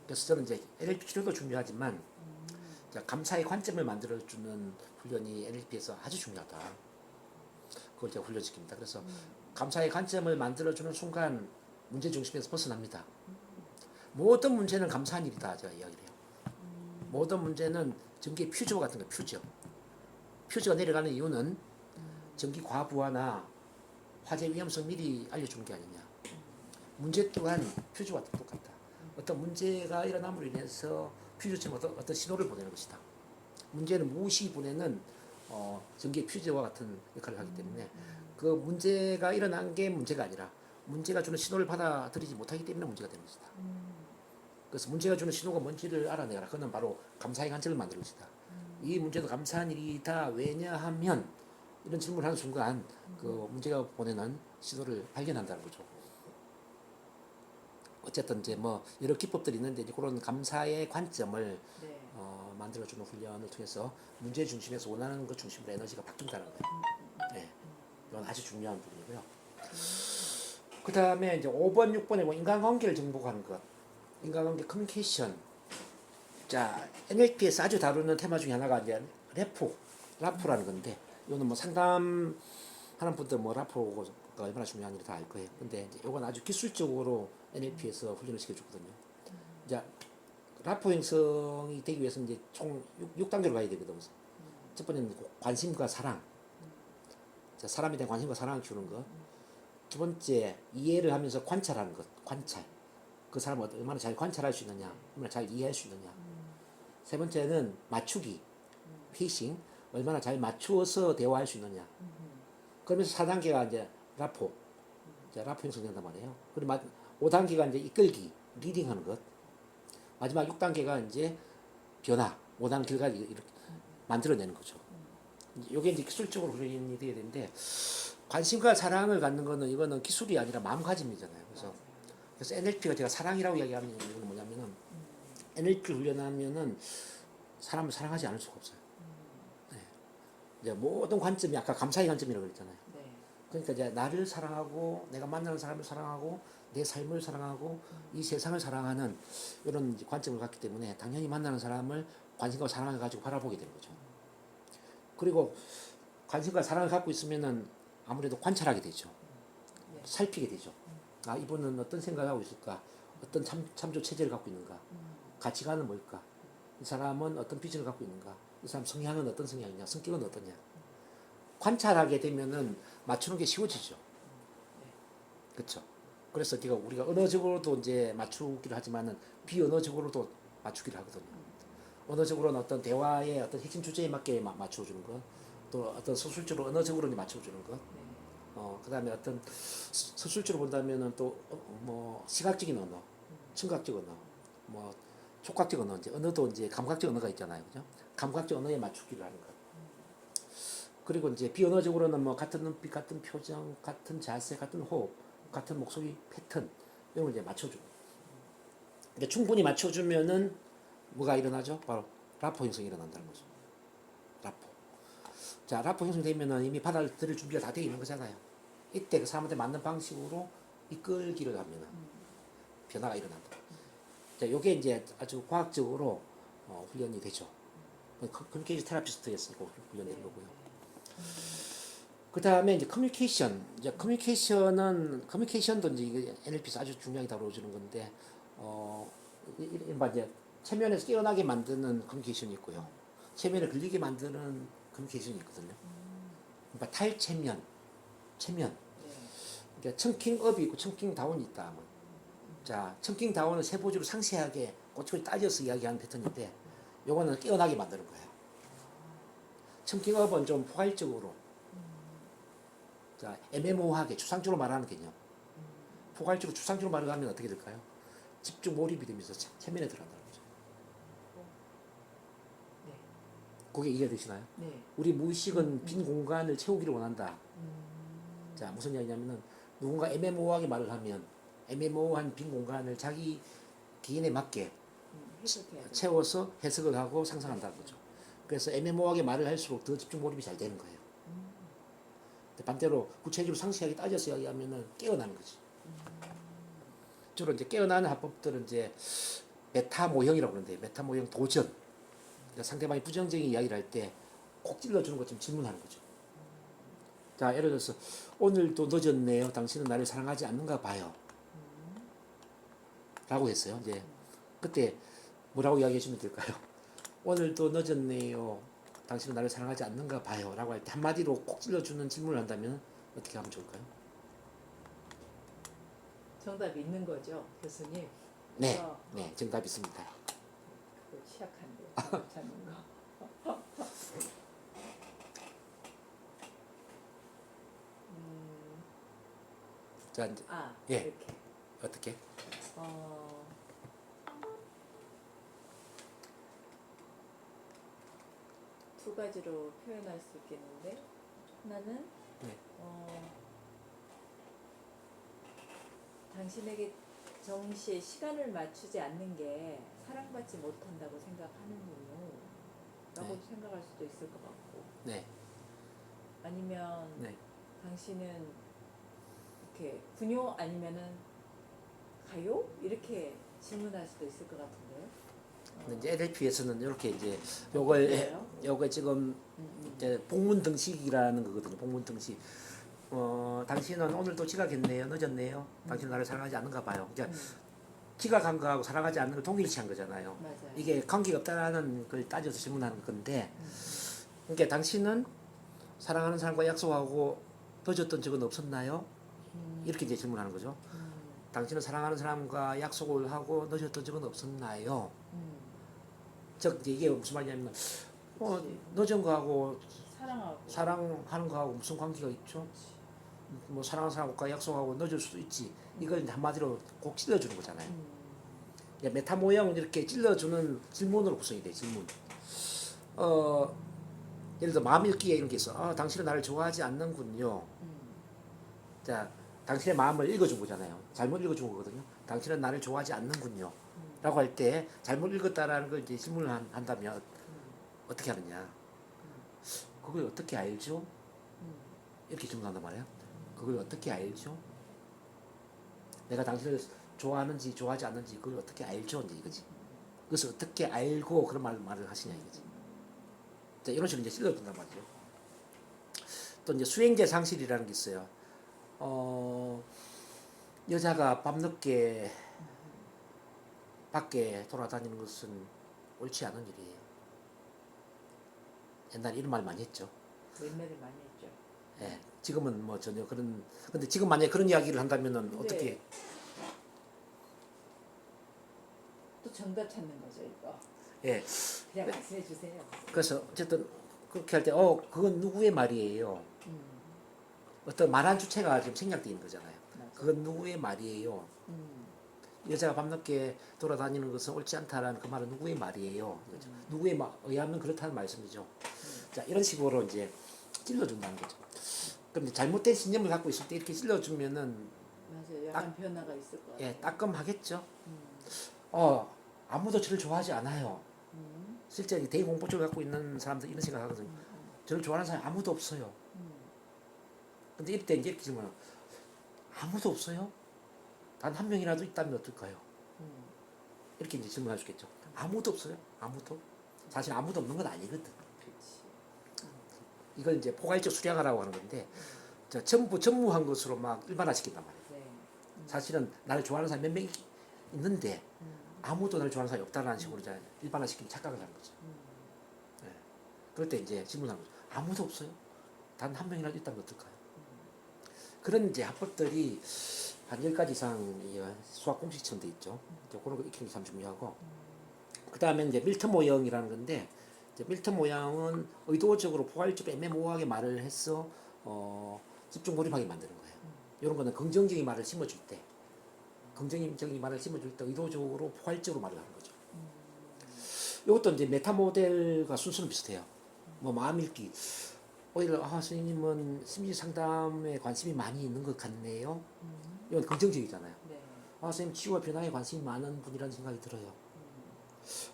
그래서 저는 이제 NLP 치료도 중요하지만 감사의 관점을 만들어주는 훈련이 NLP에서 아주 중요하다. 그걸 제가 훈련시킵니다. 그래서 감사의 관점을 만들어주는 순간 문제 중심에서 벗어납니다. 모든 문제는 감사한 일이다. 제가 이야기를 해요. 모든 문제는 전기의 퓨즈와 같은 거, 퓨즈. 퓨즈가 내려가는 이유는 전기 과부하나 화재 위험성 미리 알려주는 게 아니냐. 문제 또한 퓨즈와 똑같다. 어떤 문제가 일어남으로 인해서 퓨즈처럼 어떤 신호를 보내는 것이다. 문제는 무시 보내는 전기의 퓨즈와 같은 역할을 하기 때문에 그 문제가 일어난 게 문제가 아니라 문제가 주는 신호를 받아들이지 못하기 때문에 문제가 되는 것이다. 그래서 문제가 주는 신호가 뭔지를 알아내라. 그건 바로 감사의 관점을 만드는 것이다. 이 문제도 감사한 일이다. 왜냐하면 이런 질문을 하는 순간 그 문제가 보내는 신호를 발견한다는 거죠. 어쨌든 이제 뭐 여러 기법들이 있는데 이제 그런 감사의 관점을 네. 만들어주는 훈련을 통해서 문제 중심에서 원하는 것 중심으로 에너지가 바뀐다는 거예요. 네, 이건 아주 중요한 부분이고요. 그 다음에 이제 5번, 6번에 뭐 인간관계를 정복하는 것, 인간관계 커뮤니케이션. 자, NLP에서 아주 다루는 테마 중에 하나가 이제 라포라는 건데, 이거는 뭐 상담하는 분들 뭐 라포가 얼마나 중요한지 다 알 거예요. 근데 이제 이건 아주 기술적으로 NLP에서 훈련을 시켜주거든요. 이제 라포 형성이 되기 위해서 이제 총 6단계로 가야 되거든요. 첫 번째는 관심과 사랑. 자, 사람에 대한 관심과 사랑을 주는 것. 두 번째, 이해를 하면서 관찰하는 것. 관찰. 그 사람을 얼마나 잘 관찰할 수 있느냐, 얼마나 잘 이해할 수 있느냐. 세 번째는 맞추기. 페이싱. 얼마나 잘 맞추어서 대화할 수 있느냐. 그러면서 4단계가 이제 라포. 라포 형성된단 말이에요. 그리고 5단계가 이제 이끌기, 리딩하는 것. 마지막 6단계가 이제 변화, 5단 결과를 이렇게 만들어내는 거죠. 이게 이제 기술적으로 훈련이 되어야 되는데, 관심과 사랑을 갖는 거는 이거는 기술이 아니라 마음가짐이잖아요. 그래서 그래서 NLP가 제가 사랑이라고 이야기하는 이유는 뭐냐면은 NLP 훈련하면은 사람을 사랑하지 않을 수가 없어요. 네. 이제 모든 관점이 아까 감사의 관점이라고 그랬잖아요. 네. 그러니까 이제 나를 사랑하고 내가 만나는 사람을 사랑하고 내 삶을 사랑하고 이 세상을 사랑하는 이런 이제 관점을 갖기 때문에 당연히 만나는 사람을 관심과 사랑을 가지고 바라보게 되는 거죠. 그리고 관심과 사랑을 갖고 있으면은 아무래도 관찰하게 되죠. 네. 살피게 되죠. 아, 이분은 어떤 생각을 하고 있을까? 어떤 참조 체제를 갖고 있는가? 가치관은 뭘까? 이 사람은 어떤 비전을 갖고 있는가? 이 사람 성향은 어떤 성향이냐? 성격은 어떠냐? 관찰하게 되면은 맞추는 게 쉬워지죠. 그렇죠. 그래서 우리가 언어적으로도 이제 맞추기를 하지만은 비언어적으로도 맞추기를 하거든요. 언어적으로는 어떤 대화의 어떤 핵심 주제에 맞게 맞춰주는 것, 또 어떤 서술적으로 언어적으로 맞춰주는 것, 그다음에 어떤 서술적으로 본다면은 또 뭐 시각적인 언어, 청각적 언어, 뭐 촉각적 언어, 이제 언어도 이제 감각적 언어가 있잖아요, 그죠? 감각적 언어에 맞추기를 하는 것. 그리고 이제 비언어적으로는 뭐 같은 눈빛, 같은 표정, 같은 자세, 같은 호흡, 같은 목소리 패턴 이런 걸 이제 맞춰주고. 이제 충분히 맞춰주면은 뭐가 일어나죠? 바로 라포 형성이 일어난다는 거죠. 라포. 자, 라포 형성되면은 이미 받아들일 준비가 다 되어 있는 거잖아요. 이때 그 사람한테 맞는 방식으로 이끌기를 하면은 변화가 일어난다. 자, 요게 이제 아주 과학적으로 훈련이 되죠. 커뮤니케이션 테라피스트에서 훈련되는 거고요. 그 다음에 이제 커뮤니케이션. 이제 커뮤니케이션도 이제 이게 NLP에서 아주 중요하게 다뤄주는 건데, 이른바 이제 체면에서 깨어나게 만드는 커뮤니케이션이 있고요. 체면에 걸리게 만드는 커뮤니케이션이 있거든요. 그러니까 탈체면, 체면. 네. 그러니까 청킹업이 있고 청킹다운이 있다. 자, 청킹다운은 세부적으로 상세하게 꼬치꼬치 따져서 이야기하는 패턴인데, 요거는 깨어나게 만드는 거예요. 청킹업은 좀 포괄적으로, 자, 애매모호하게 추상적으로 말하는 개념. 포괄적으로 추상적으로 말하면 어떻게 될까요? 집중 몰입이 되면서 체면에 들어간다는 거죠. 네. 그게 이해가 되시나요? 네. 우리 무의식은 빈 공간을 채우기를 원한다. 자, 무슨 이야기냐면은 누군가 애매모호하게 말을 하면 애매모호한 빈 공간을 자기 기인에 맞게 해석해야 돼. 채워서 해석을 하고 상상한다는 거죠. 그래서 애매모호하게 말을 할수록 더 집중 몰입이 잘 되는 거예요. 반대로 구체적으로 상세하게 따져서 이야기하면은 깨어나는 거지. 주로 이제 깨어나는 화법들은 이제 메타 모형이라고 그러는데, 메타 모형 도전. 그러니까 상대방이 부정적인 이야기를 할 때 꼭 찔러주는 것처럼 질문하는 거죠. 자, 예를 들어서 오늘도 늦었네요. 당신은 나를 사랑하지 않는가 봐요. 라고 했어요. 이제 그때 뭐라고 이야기하시면 될까요? 오늘도 늦었네요. 당신은 나를 사랑하지 않는가 봐요. 라고 할 때 한마디로 꼭 찔러주는 질문을 한다면 어떻게 하면 좋을까요? 정답이 있는 거죠, 교수님. 네, 네, 정답 있습니다. 그거 취약한데 정답 찾는 거. 자, 이제 예. 이렇게. 어떻게? 두 가지로 표현할 수 있겠는데, 하나는 네. 당신에게 정시에 시간을 맞추지 않는 게 사랑받지 못한다고 생각하는군요. 라고 네. 생각할 수도 있을 것 같고, 네, 아니면 네. 당신은 이렇게 분요 아니면은 가요? 이렇게 질문할 수도 있을 것 같은데요. 근데 이제 NLP에서는 이렇게 이제 요걸 어때요? 요거 지금 이제 복문 등식이라는 거거든요. 복문 등식. 당신은 오늘도 지각했네요. 늦었네요. 당신은 나를 사랑하지 않는가 봐요. 그러니까 지각한 거하고 사랑하지 않는 걸 동일시 한 거잖아요. 맞아요. 이게 관계가 없다라는 걸 따져서 질문하는 건데, 그러니까 당신은 사랑하는 사람과 약속하고 늦었던 적은 없었나요? 이렇게 이제 질문하는 거죠. 당신은 사랑하는 사람과 약속을 하고 늦었던 적은 없었나요? 즉 이게 무슨 말이냐면 그치. 늦은 거하고 사랑하고. 사랑하는 거하고 무슨 관계가 있죠? 뭐 사랑하는 사람과 약속하고 늦을 수도 있지. 이걸 이제 한마디로 꼭 찔러주는 거잖아요. 메타 모형 이렇게 찔러주는 질문으로 구성이 돼. 질문. 예를 들어 마음 읽기에 이런 게 있어. 당신은 나를 좋아하지 않는군요. 자, 당신의 마음을 읽어준 거잖아요. 잘못 읽어준 거거든요. 당신은 나를 좋아하지 않는군요. 라고 할 때 잘못 읽었다라는 걸 이제 질문을 한다면 어떻게 하느냐. 그걸 어떻게 알죠? 이렇게 질문한단 말이에요. 그걸 어떻게 알죠? 내가 당신을 좋아하는지 좋아하지 않는지 그걸 어떻게 알죠? 이제 이거지. 그것을 어떻게 알고 그런 말을 하시냐 이거지. 자, 이런 식으로 이제 찔러준단 말이죠. 또 이제 수행제 상실이라는 게 있어요. 여자가 밤늦게 밖에 돌아다니는 것은 옳지 않은 일이에요. 옛날에 이런 말 많이 했죠. 옛날에 많이 했죠. 예, 지금은 뭐 전혀 그런, 근데 지금 만약에 그런 이야기를 한다면은 근데 어떻게, 또 정답 찾는 거죠 이거. 예, 그냥 말씀해 주세요. 그래서 어쨌든 그렇게 할 때, 그건 누구의 말이에요. 음, 어떤 말한 주체가 지금 생략되어 있는 거잖아요. 맞아. 그건 누구의 말이에요. 여자가 밤늦게 돌아다니는 것은 옳지 않다라는 그 말은 누구의 말이에요. 그렇죠? 누구의 의하면 그렇다는 말씀이죠. 자, 이런 식으로 이제 찔러준다는 거죠. 그럼 이제 잘못된 신념을 갖고 있을 때 이렇게 찔러주면은 맞아요. 약간 변화가 있을 것 같아요. 예, 따끔하겠죠. 음, 아무도 저를 좋아하지 않아요. 음, 실제 대공포증을 갖고 있는 사람들 이런 생각하거든요. 저를 좋아하는 사람이 아무도 없어요. 근데 이때 이제 이렇게 질문을 아무도 없어요? 단 한 명이라도 있다면 어떨까요? 음. 이렇게 이제 질문할 수 있겠죠. 아무도 없어요? 아무도? 사실 아무도 없는 건 아니거든. 그렇지. 이걸 이제 포괄적 수량화라고 하는 건데, 전부 전무한 것으로 막 일반화시킨단 말이에요. 네. 사실은 나를 좋아하는 사람이 몇 명 있는데 아무도 나를 좋아하는 사람이 없다는 식으로 이제 일반화시키는 착각을 하는 거죠. 네. 그럴 때 이제 질문하는 거죠. 아무도 없어요? 단 한 명이라도 있다면 어떨까요? 그런 이제 합법들이 한 10가지 이상 수학 공식처럼 돼 있죠. 그런 거 익히는 게 참 중요하고. 그 다음에 이제 밀턴 모형이라는 건데, 이제 밀턴 모양은 의도적으로 포괄적으로 애매모호하게 말을 해서 집중 몰입하게 만드는 거예요. 이런 거는 긍정적인 말을 심어줄 때, 긍정적인 말을 심어줄 때 의도적으로 포괄적으로 말을 하는 거죠. 이것도 이제 메타 모델과 순서는 비슷해요. 뭐 마음 읽기. 오히려 선생님은 심리 상담에 관심이 많이 있는 것 같네요. 이건 긍정적이잖아요. 네. 선생님 치유와 변화에 관심이 많은 분이라는 생각이 들어요.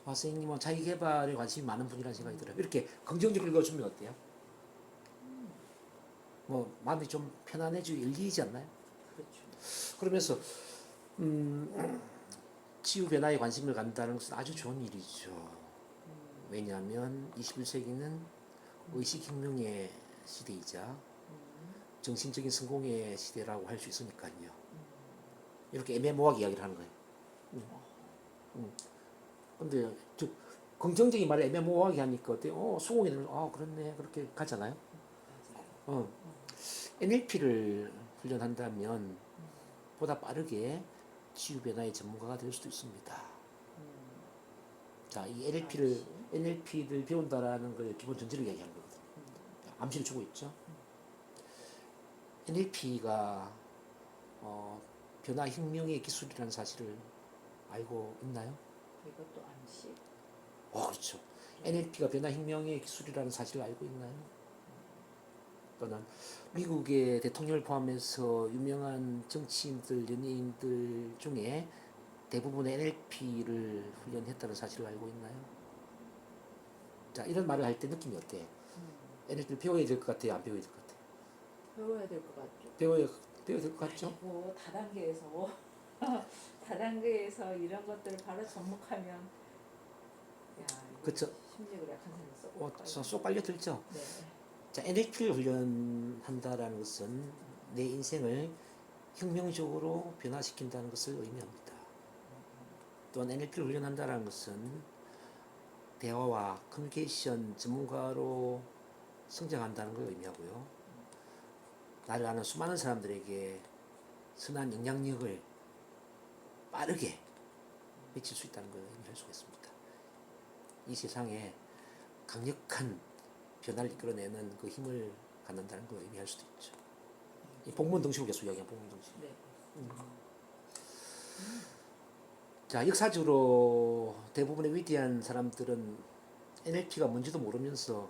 선생님은 자기 개발에 관심이 많은 분이라는 생각이 들어요. 이렇게 긍정적으로 읽어주면 어때요? 뭐 마음이 좀 편안해지고 열리지 않나요? 그렇죠. 그러면서 치유 변화에 관심을 갖는다는 것은 아주 좋은 일이죠. 왜냐하면 21세기는 의식혁명의 시대이자 정신적인 성공의 시대라고 할 수 있으니까요. 이렇게 애매모호하게 이야기를 하는 거예요. 근데 긍정적인 말을 애매모호하게 하니까 어때요? 수긍이 되면 그렇네 그렇게 가잖아요. NLP를 훈련한다면 보다 빠르게 치유 변화의 전문가가 될 수도 있습니다. 자, 이 NLP를 배운다라는 걸 기본 전제를 얘기하는 거거든요. 암시를 주고 있죠. NLP가 변화 혁명의 기술이라는 사실을 알고 있나요? 이것도 암시. 그렇죠. NLP가 변화 혁명의 기술이라는 사실을 알고 있나요? 또는 미국의 대통령을 포함해서 유명한 정치인들, 연예인들 중에 대부분의 NLP를 훈련했다는 사실을 알고 있나요? 자, 이런 말을 할 때 느낌이 어때요? NLP를 배워야 될 것 같아요? 안 배워야 될 것 같아요? 배워야 될 것 같죠. 배워야 될 것 같죠? 아니고 다단계에서 다단계에서 이런 것들을 바로 접목하면 야, 그쵸. 심리가 약한 사람이 쏙 빨려 들죠? 네. 자, NLP를 훈련한다라는 것은 내 인생을 혁명적으로 변화시킨다는 것을 의미합니다. 또한 NLP를 훈련한다는 것은 대화와 커뮤니케이션 전문가로 성장한다는 걸 의미하고요. 나를 아는 수많은 사람들에게 선한 영향력을 빠르게 미칠 수 있다는 걸 의미할 수 있습니다. 이 세상에 강력한 변화를 이끌어내는 그 힘을 갖는다는 걸 의미할 수도 있죠. 이 복문등식으로 계속 이야기한 복문등식. 네. 자, 역사적으로 대부분의 위대한 사람들은 NLP가 뭔지도 모르면서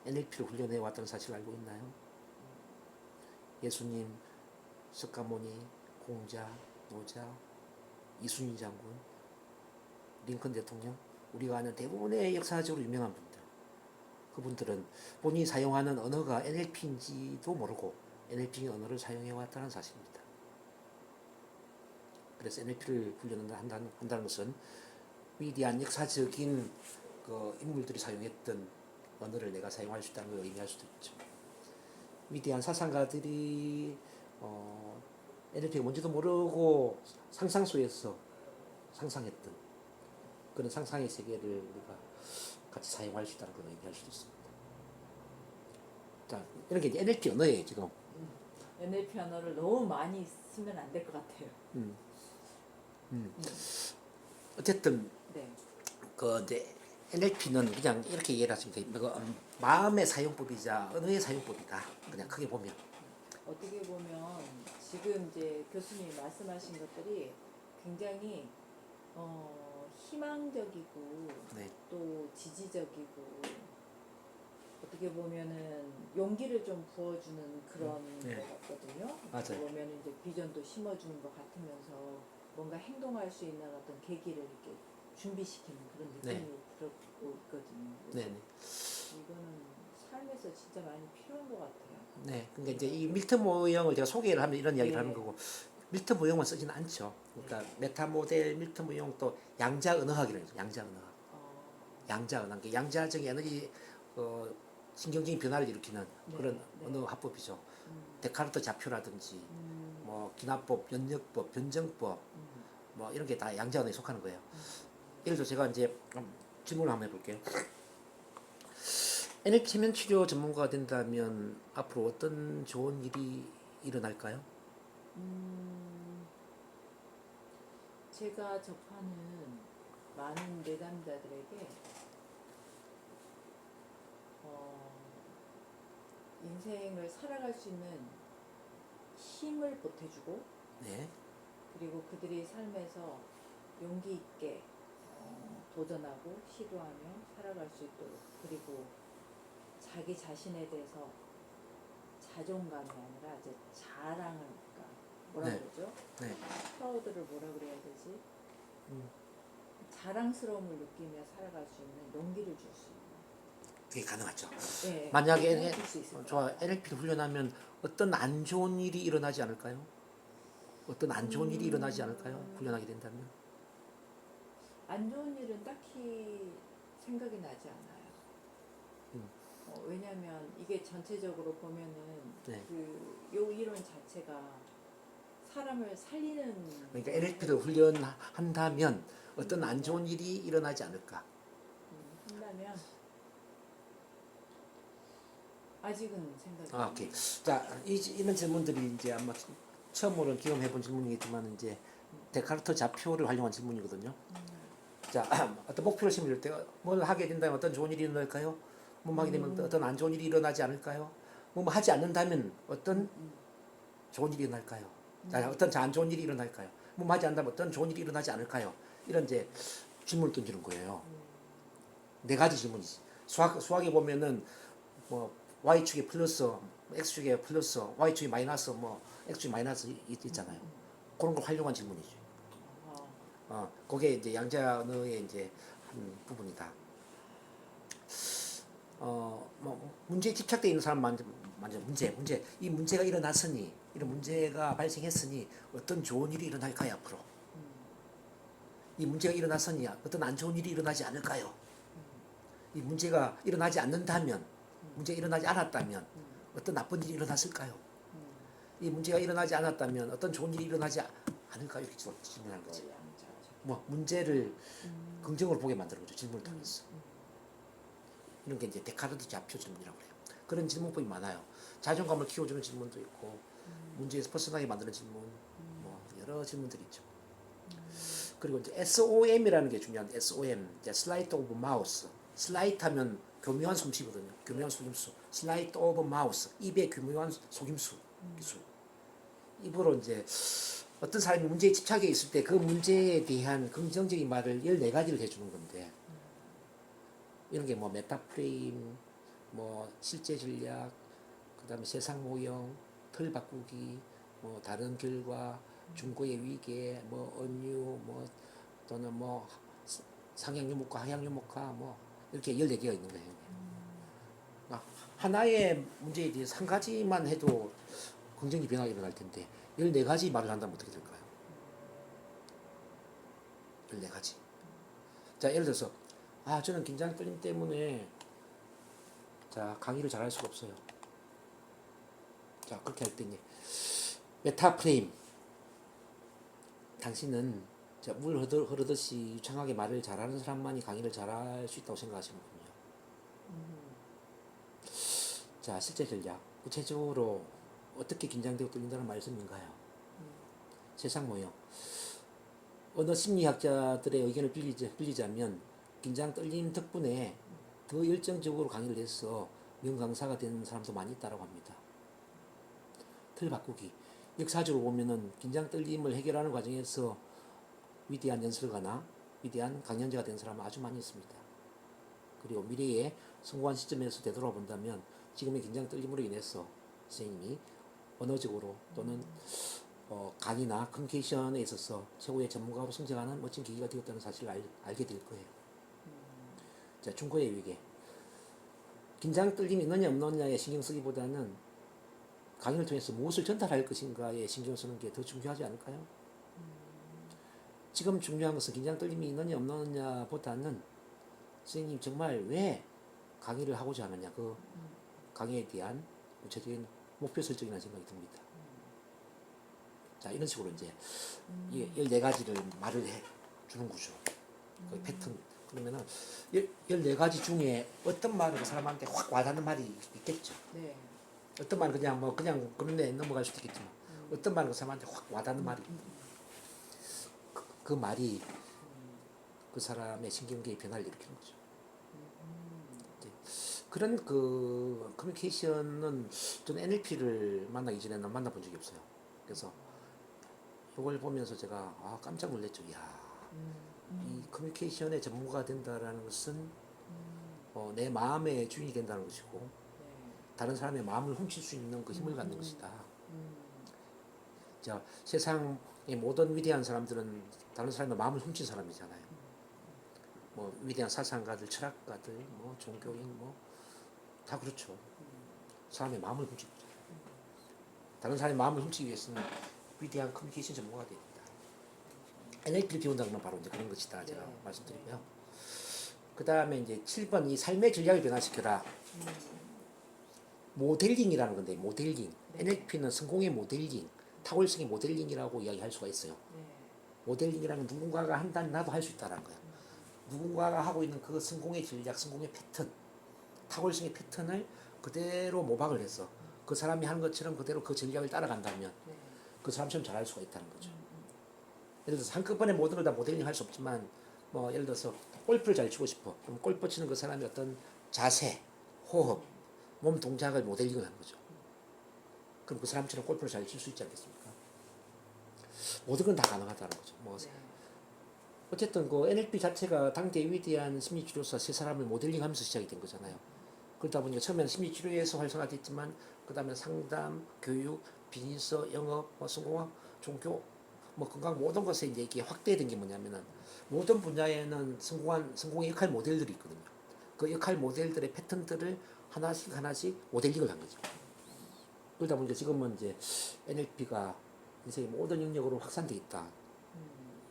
NLP를 훈련해 왔다는 사실을 알고 있나요? 예수님, 석가모니, 공자, 노자, 이순신 장군, 링컨 대통령, 우리가 아는 대부분의 역사적으로 유명한 분들, 그분들은 본인이 사용하는 언어가 NLP인지도 모르고 NLP 언어를 사용해 왔다는 사실입니다. 그래서 NLP를 훈련을 한다는 것은 위대한 역사적인 그 인물들이 사용했던 언어를 내가 사용할 수 있다는 걸 의미할 수도 있죠. 위대한 사상가들이 NLP가 뭔지도 모르고 상상 속에서 상상했던 그런 상상의 세계를 우리가 같이 사용할 수 있다는 걸 의미할 수도 있습니다. 자, 이런 게 이제 NLP 언어예요, 지금. NLP 언어를 너무 많이 쓰면 안 될 것 같아요. 어쨌든 네. 그 이제 NLP는 그냥 이렇게 이해를 하시면 됩니다. 마음의 사용법이자 언어의 사용법이다. 그냥 크게 보면. 어떻게 보면 지금 이제 교수님이 말씀하신 것들이 굉장히 희망적이고 네. 또 지지적이고 어떻게 보면은 용기를 좀 부어주는 그런 네. 것 같거든요. 맞아요. 어떻게 보면 이제 비전도 심어주는 것 같으면서 뭔가 행동할 수 있는 어떤 계기를 이렇게 준비시키는 그런 느낌이 네. 들고 있거든요. 네. 그래서 이거는 삶에서 진짜 많이 필요한 것 같아요. 네. 그러니까 이제 이 밀턴 모형을 제가 소개를 하면 이런 이야기를 네. 하는 거고 밀턴 모형은 쓰지는 않죠. 그러니까 메타 모델 밀턴 모형 또 양자 언어학이라고 해요. 양자 언어학. 양자 언어학. 양자적인 에너지 신경적인 변화를 일으키는 네, 그런 네. 언어 합법이죠. 음, 데카르트 좌표라든지 음, 뭐 기납법, 연역법, 변정법 뭐 이런 게 다 양자 언어에 속하는 거예요. 예를 들어 제가 이제 질문을 한번 해볼게요. NLP 체면 치료 전문가가 된다면 앞으로 어떤 좋은 일이 일어날까요? 제가 접하는 많은 내담자들에게 인생을 살아갈 수 있는 힘을 보태주고 네, 그리고 그들이 삶에서 용기 있게 도전하고 시도하며 살아갈 수 있도록 그리고 자기 자신에 대해서 자존감이 아니라 이제 자랑을 그러니까 뭐라 네. 그러죠? 네, 프라우드를 뭐라 그래야 되지? 자랑스러움을 느끼며 살아갈 수 있는 용기를 줄 수 있는. 그게 가능하죠. 네, 만약에 줄수 있을 것 좋아 같아요. NLP를 훈련하면 어떤 안 좋은 일이 일어나지 않을까요? 어떤 안 좋은 일이 일어나지 않을까요? 훈련하게 된다면? 안 좋은 일은 딱히 생각이 나지 않아요. 왜냐하면 이게 전체적으로 보면은 네. 요 이론 자체가 사람을 살리는 그러니까 NLP를 훈련한다면 어떤 안 좋은 일이 일어나지 않을까? 한다면 아직은 생각이 아, 오케이. 자, 이런 질문들이 이제 아마 처음으로 경험해본 질문이겠지만 이제 데카르트 좌표를 활용한 질문이거든요. 자, 어떤 목표를 심을 때 뭘 하게 된다면 어떤 좋은 일이 일어날까요? 뭐 하게 되면 어떤 안 좋은 일이 일어나지 않을까요? 뭐 하지 않는다면 어떤 좋은 일이 일어날까요? 자, 어떤 안 좋은 일이 일어날까요? 뭐 하지 않는다면 어떤 좋은 일이 일어나지 않을까요? 이런 이제 질문을 던지는 거예요. 네 가지 질문이지. 수학에 보면은 뭐 y축에 플러스, x축에 플러스, y축에 마이너스, 뭐 x축에 마이너스 있잖아요. 그런 걸 활용한 질문이죠. 그게 이제 양자 언어의 이제 한 부분이다. 뭐 문제에 집착되어 있는 사람 먼저 문제 이 문제가 일어났으니 이런 문제가 발생했으니 어떤 좋은 일이 일어날까요 앞으로? 이 문제가 일어났으니 어떤 안 좋은 일이 일어나지 않을까요? 이 문제가 일어나지 않는다면 문제가 일어나지 않았다면 어떤 나쁜 일이 일어났을까요? 이 문제가 일어나지 않았다면 어떤 좋은 일이 일어나지 않을까요? 이렇게 질문하는 거지. 뭐 문제를 긍정으로 보게 만드는 거죠. 질문을 통해서. 이런 게 이제 데카르트 좌표 질문이라고 해요. 그런 질문법이 많아요. 자존감을 키워주는 질문도 있고 문제에서 벗어나게 만드는 질문, 뭐 여러 질문들이 있죠. 그리고 이제 SOM이라는 게 중요한데 SOM, 이제 Sleight of Mouse. 슬라이트 하면 교묘한 솜씨거든요. 교묘한 속임수. Sleight of Mouse. 입의 교묘한 속임수 기술. 입으로 이제 어떤 사람이 문제에 집착해 있을 때 그 문제에 대한 긍정적인 말을 14가지를 해주는 건데 이런 게 뭐 메타프레임, 뭐 실제 전략, 그 다음에 세상 모형, 틀 바꾸기, 뭐 다른 결과, 중고의 위계, 뭐 은유, 뭐 또는 뭐 상향유무과, 하향유무과 뭐 이렇게 14개가 있는 거예요. 그러니까 하나의 문제에 대해서 한 가지만 해도 긍정적 변화가 일어날 텐데 14가지 말을 한다면 어떻게 될까요? 14가지. 자, 예를 들어서 저는 긴장 떨림 때문에 자, 강의를 잘할 수가 없어요. 자, 그렇게 할 때 이제 메타프레임. 당신은 물 흐르듯이 유창하게 말을 잘하는 사람만이 강의를 잘할 수 있다고 생각하시는군요. 자, 실제 전략. 구체적으로 어떻게 긴장되고 떨린다는 말씀인가요? 세상 모형. 언어 심리학자들의 의견을 빌리자면 긴장 떨림 덕분에 더 열정적으로 강의를 해서 명강사가 된 사람도 많이 있다고 합니다. 틀 바꾸기. 역사적으로 보면은 긴장 떨림을 해결하는 과정에서 위대한 연설가나 위대한 강연자가 된 사람은 아주 많이 있습니다. 그리고 미래에 성공한 시점에서 되돌아본다면 지금의 긴장 떨림으로 인해서 선생님이 언어적으로 또는 강의나 커뮤니케이션에 있어서 최고의 전문가로 성장하는 멋진 계기가 되었다는 사실을 알게 될 거예요. 자, 중고의 위계. 긴장 떨림이 있느냐 없느냐에 신경 쓰기보다는 강의를 통해서 무엇을 전달할 것인가에 신경 쓰는 게 더 중요하지 않을까요? 지금 중요한 것은 긴장 떨림이 있느냐 없느냐보다는 선생님 정말 왜 강의를 하고자 하느냐, 그 강의에 대한 구체적인 목표 설정이라는 생각이 듭니다. 자, 이런 식으로 이제 14가지를 말을 해 주는 거죠. 그 패턴. 그러면은 14가지 중에 어떤 말은 사람한테 확 와닿는 말이 있겠죠. 네. 어떤 말은 그냥 그런데 넘어갈 수도 있겠지만 어떤 말은 그 사람한테 확 와닿는 말이 있다. 그 말이 그 사람의 신경계의 변화를 일으키는 거죠. 이제 그런 그 커뮤니케이션은 저는 NLP를 만나기 전에는 만나본 적이 없어요. 그래서 이걸 보면서 제가 깜짝 놀랐죠. 이야, 이 커뮤니케이션의 전문가가 된다라는 것은 내 마음의 주인이 된다는 것이고 다른 사람의 마음을 훔칠 수 있는 그 힘을 갖는 것이다. 자, 세상의 모든 위대한 사람들은 다른 사람의 마음을 훔친 사람이잖아요. 뭐 위대한 사상가들, 철학가들, 뭐 종교인, 뭐 다 그렇죠. 사람의 마음을 훔치고 다른 사람의 마음을 훔치기 위해서는 위대한 커뮤니케이션 전문가가 됩니다. NLP를 배운다는 건 바로 이제 그런 것이다 제가 말씀드리고요. 그 다음에 이제 7번 이 삶의 전략을 변화시켜라. 모델링이라는 건데 모델링. NLP는 성공의 모델링, 탁월성의 모델링이라고 이야기할 수가 있어요. 모델링이라는 건 누군가가 한다면 나도 할 수 있다는 거예요. 누군가가 하고 있는 그 성공의 전략, 성공의 패턴, 탁월성의 패턴을 그대로 모방을 해서 그 사람이 하는 것처럼 그대로 그 전략을 따라간다면 그 사람처럼 잘할 수가 있다는 거죠. 예를 들어서 한꺼번에 모든 걸 다 모델링 할 수 없지만 뭐 예를 들어서 골프를 잘 치고 싶어. 그럼 골프 치는 그 사람의 어떤 자세, 호흡, 몸 동작을 모델링을 하는 거죠. 그럼 그 사람처럼 골프를 잘 칠 수 있지 않겠습니까? 모든 건 다 가능하다는 거죠. 뭐 어쨌든 그 NLP 자체가 당대 위대한 심리치료사 세 사람을 모델링하면서 시작이 된 거잖아요. 그러다 보니까 처음에는 심리치료에서 활성화됐지만 그 다음에 상담, 교육, 비즈니스, 영업, 뭐 성공학, 종교, 뭐 건강 모든 것에 이제 이게 확대된 게 뭐냐면은 모든 분야에는 성공의 역할 모델들이 있거든요. 그 역할 모델들의 패턴들을 하나씩 모델링을 한 거죠. 그러다 보니까 지금은 이제 NLP가 인생의 모든 영역으로 확산돼 있다.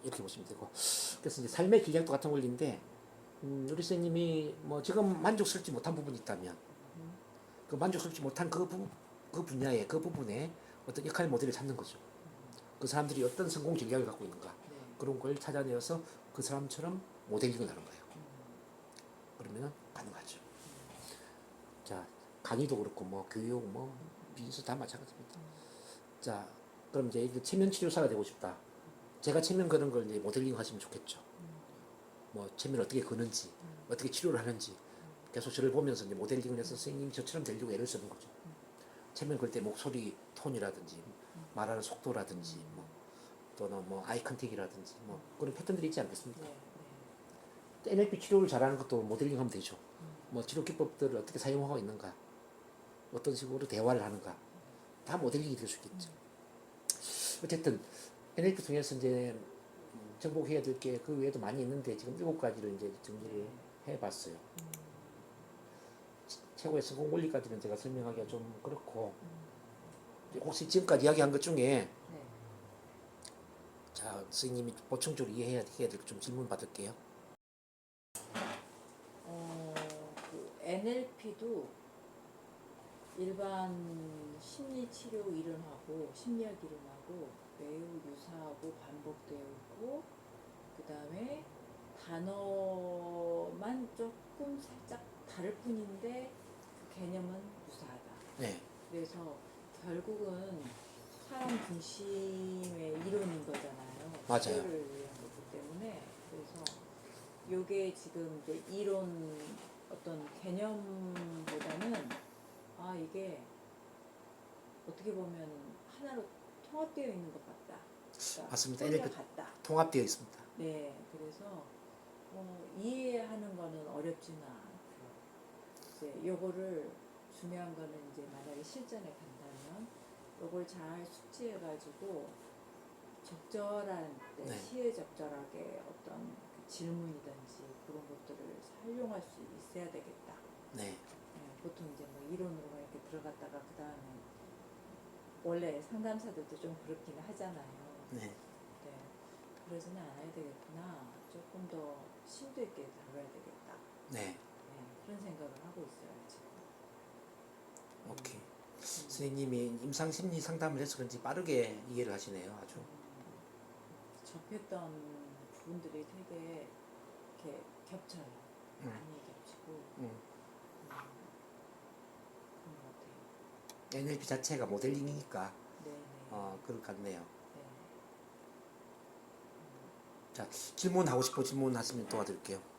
이렇게 보시면 되고. 그래서 이제 삶의 전략도 같은 원리인데 우리 선생님이 뭐 지금 만족스럽지 못한 부분이 있다면 그 만족스럽지 못한 그 분야에 그 부분에 어떤 역할 모델을 찾는 거죠. 그 사람들이 어떤 성공 전략을 갖고 있는가 그런 걸 찾아내어서 그 사람처럼 모델링을 하는 거예요. 그러면은 가능하죠. 자, 강의도 그렇고 뭐 교육 뭐 비즈니스 다 마찬가지입니다. 자, 그럼 이제 체면 치료사가 되고 싶다. 제가 체면 그런 걸 이제 모델링 하시면 좋겠죠. 뭐 체면 어떻게 거는지, 어떻게 치료를 하는지 계속 저를 보면서 이제 모델링을 해서 선생님 저처럼 되려고 애를 쓰는 거죠. 체면 걸 때 목소리 톤이라든지 말하는 속도라든지 뭐 또는 뭐 아이 컨택이라든지 뭐 그런 패턴들이 있지 않겠습니까? NLP 치료를 잘하는 것도 모델링하면 되죠. 뭐 치료 기법들을 어떻게 사용하고 있는가, 어떤 식으로 대화를 하는가 다 모델링이 될 수 있겠죠. 어쨌든 NLP 통해서 이제 정복해야 될 게 그 외에도 많이 있는데 지금 7가지를 이제 정리를 해봤어요. 최고의 성공 원리까지는 제가 설명하기가 좀 그렇고, 혹시 지금까지 이야기한 것 중에 네. 자 선생님이 보충적으로 이해해야 될 좀 질문 받을게요. 그 NLP도 일반 심리 치료 이론하고 심리학 이론하고 매우 유사하고 반복되어 있고, 그 다음에 단어만 조금 살짝 다를 뿐인데 그 개념은 유사하다. 네, 그래서 결국은 사람 중심의 이론인 거잖아요. 맞아요. 치료를 위한 거기 때문에. 그래서 요게 지금 이제 이론 어떤 개념보다는 이게 어떻게 보면 하나로 통합되어 있는 것 같다. 그러니까 맞습니다. 소리가 NLP 같다. 통합되어 있습니다. 네, 그래서 이해하는 거는 어렵지는 않고요. 이제 요거를 중요한 거는 이제 만약에 실전에 간다면 요걸 잘 숙지해가지고 적절한 때 네. 시의적절하게 어떤 그 질문이든지 그런 것들을 활용할 수 있어야 되겠다. 네, 보통 이제 뭐 이론으로만 이렇게 들어갔다가 그 다음에 원래 상담사들도 좀 그렇긴 하잖아요. 네, 네, 그러지는 않아야 되겠구나. 조금 더 심도 있게 다뤄야 되겠다. 네, 네, 그런 생각을 하고 있어요 지금. 오케이. 선생님이 임상 심리 상담을 해서 그런지 빠르게 이해를 하시네요, 아주. 접했던 부분들이 되게 이렇게 겹쳐요. 많이 겹치고 음. 그런 것 같아요. NLP 자체가 모델링이니까 네네. 그럴 것 같네요. 네. 자, 질문하고 싶어 질문하시면 도와드릴게요.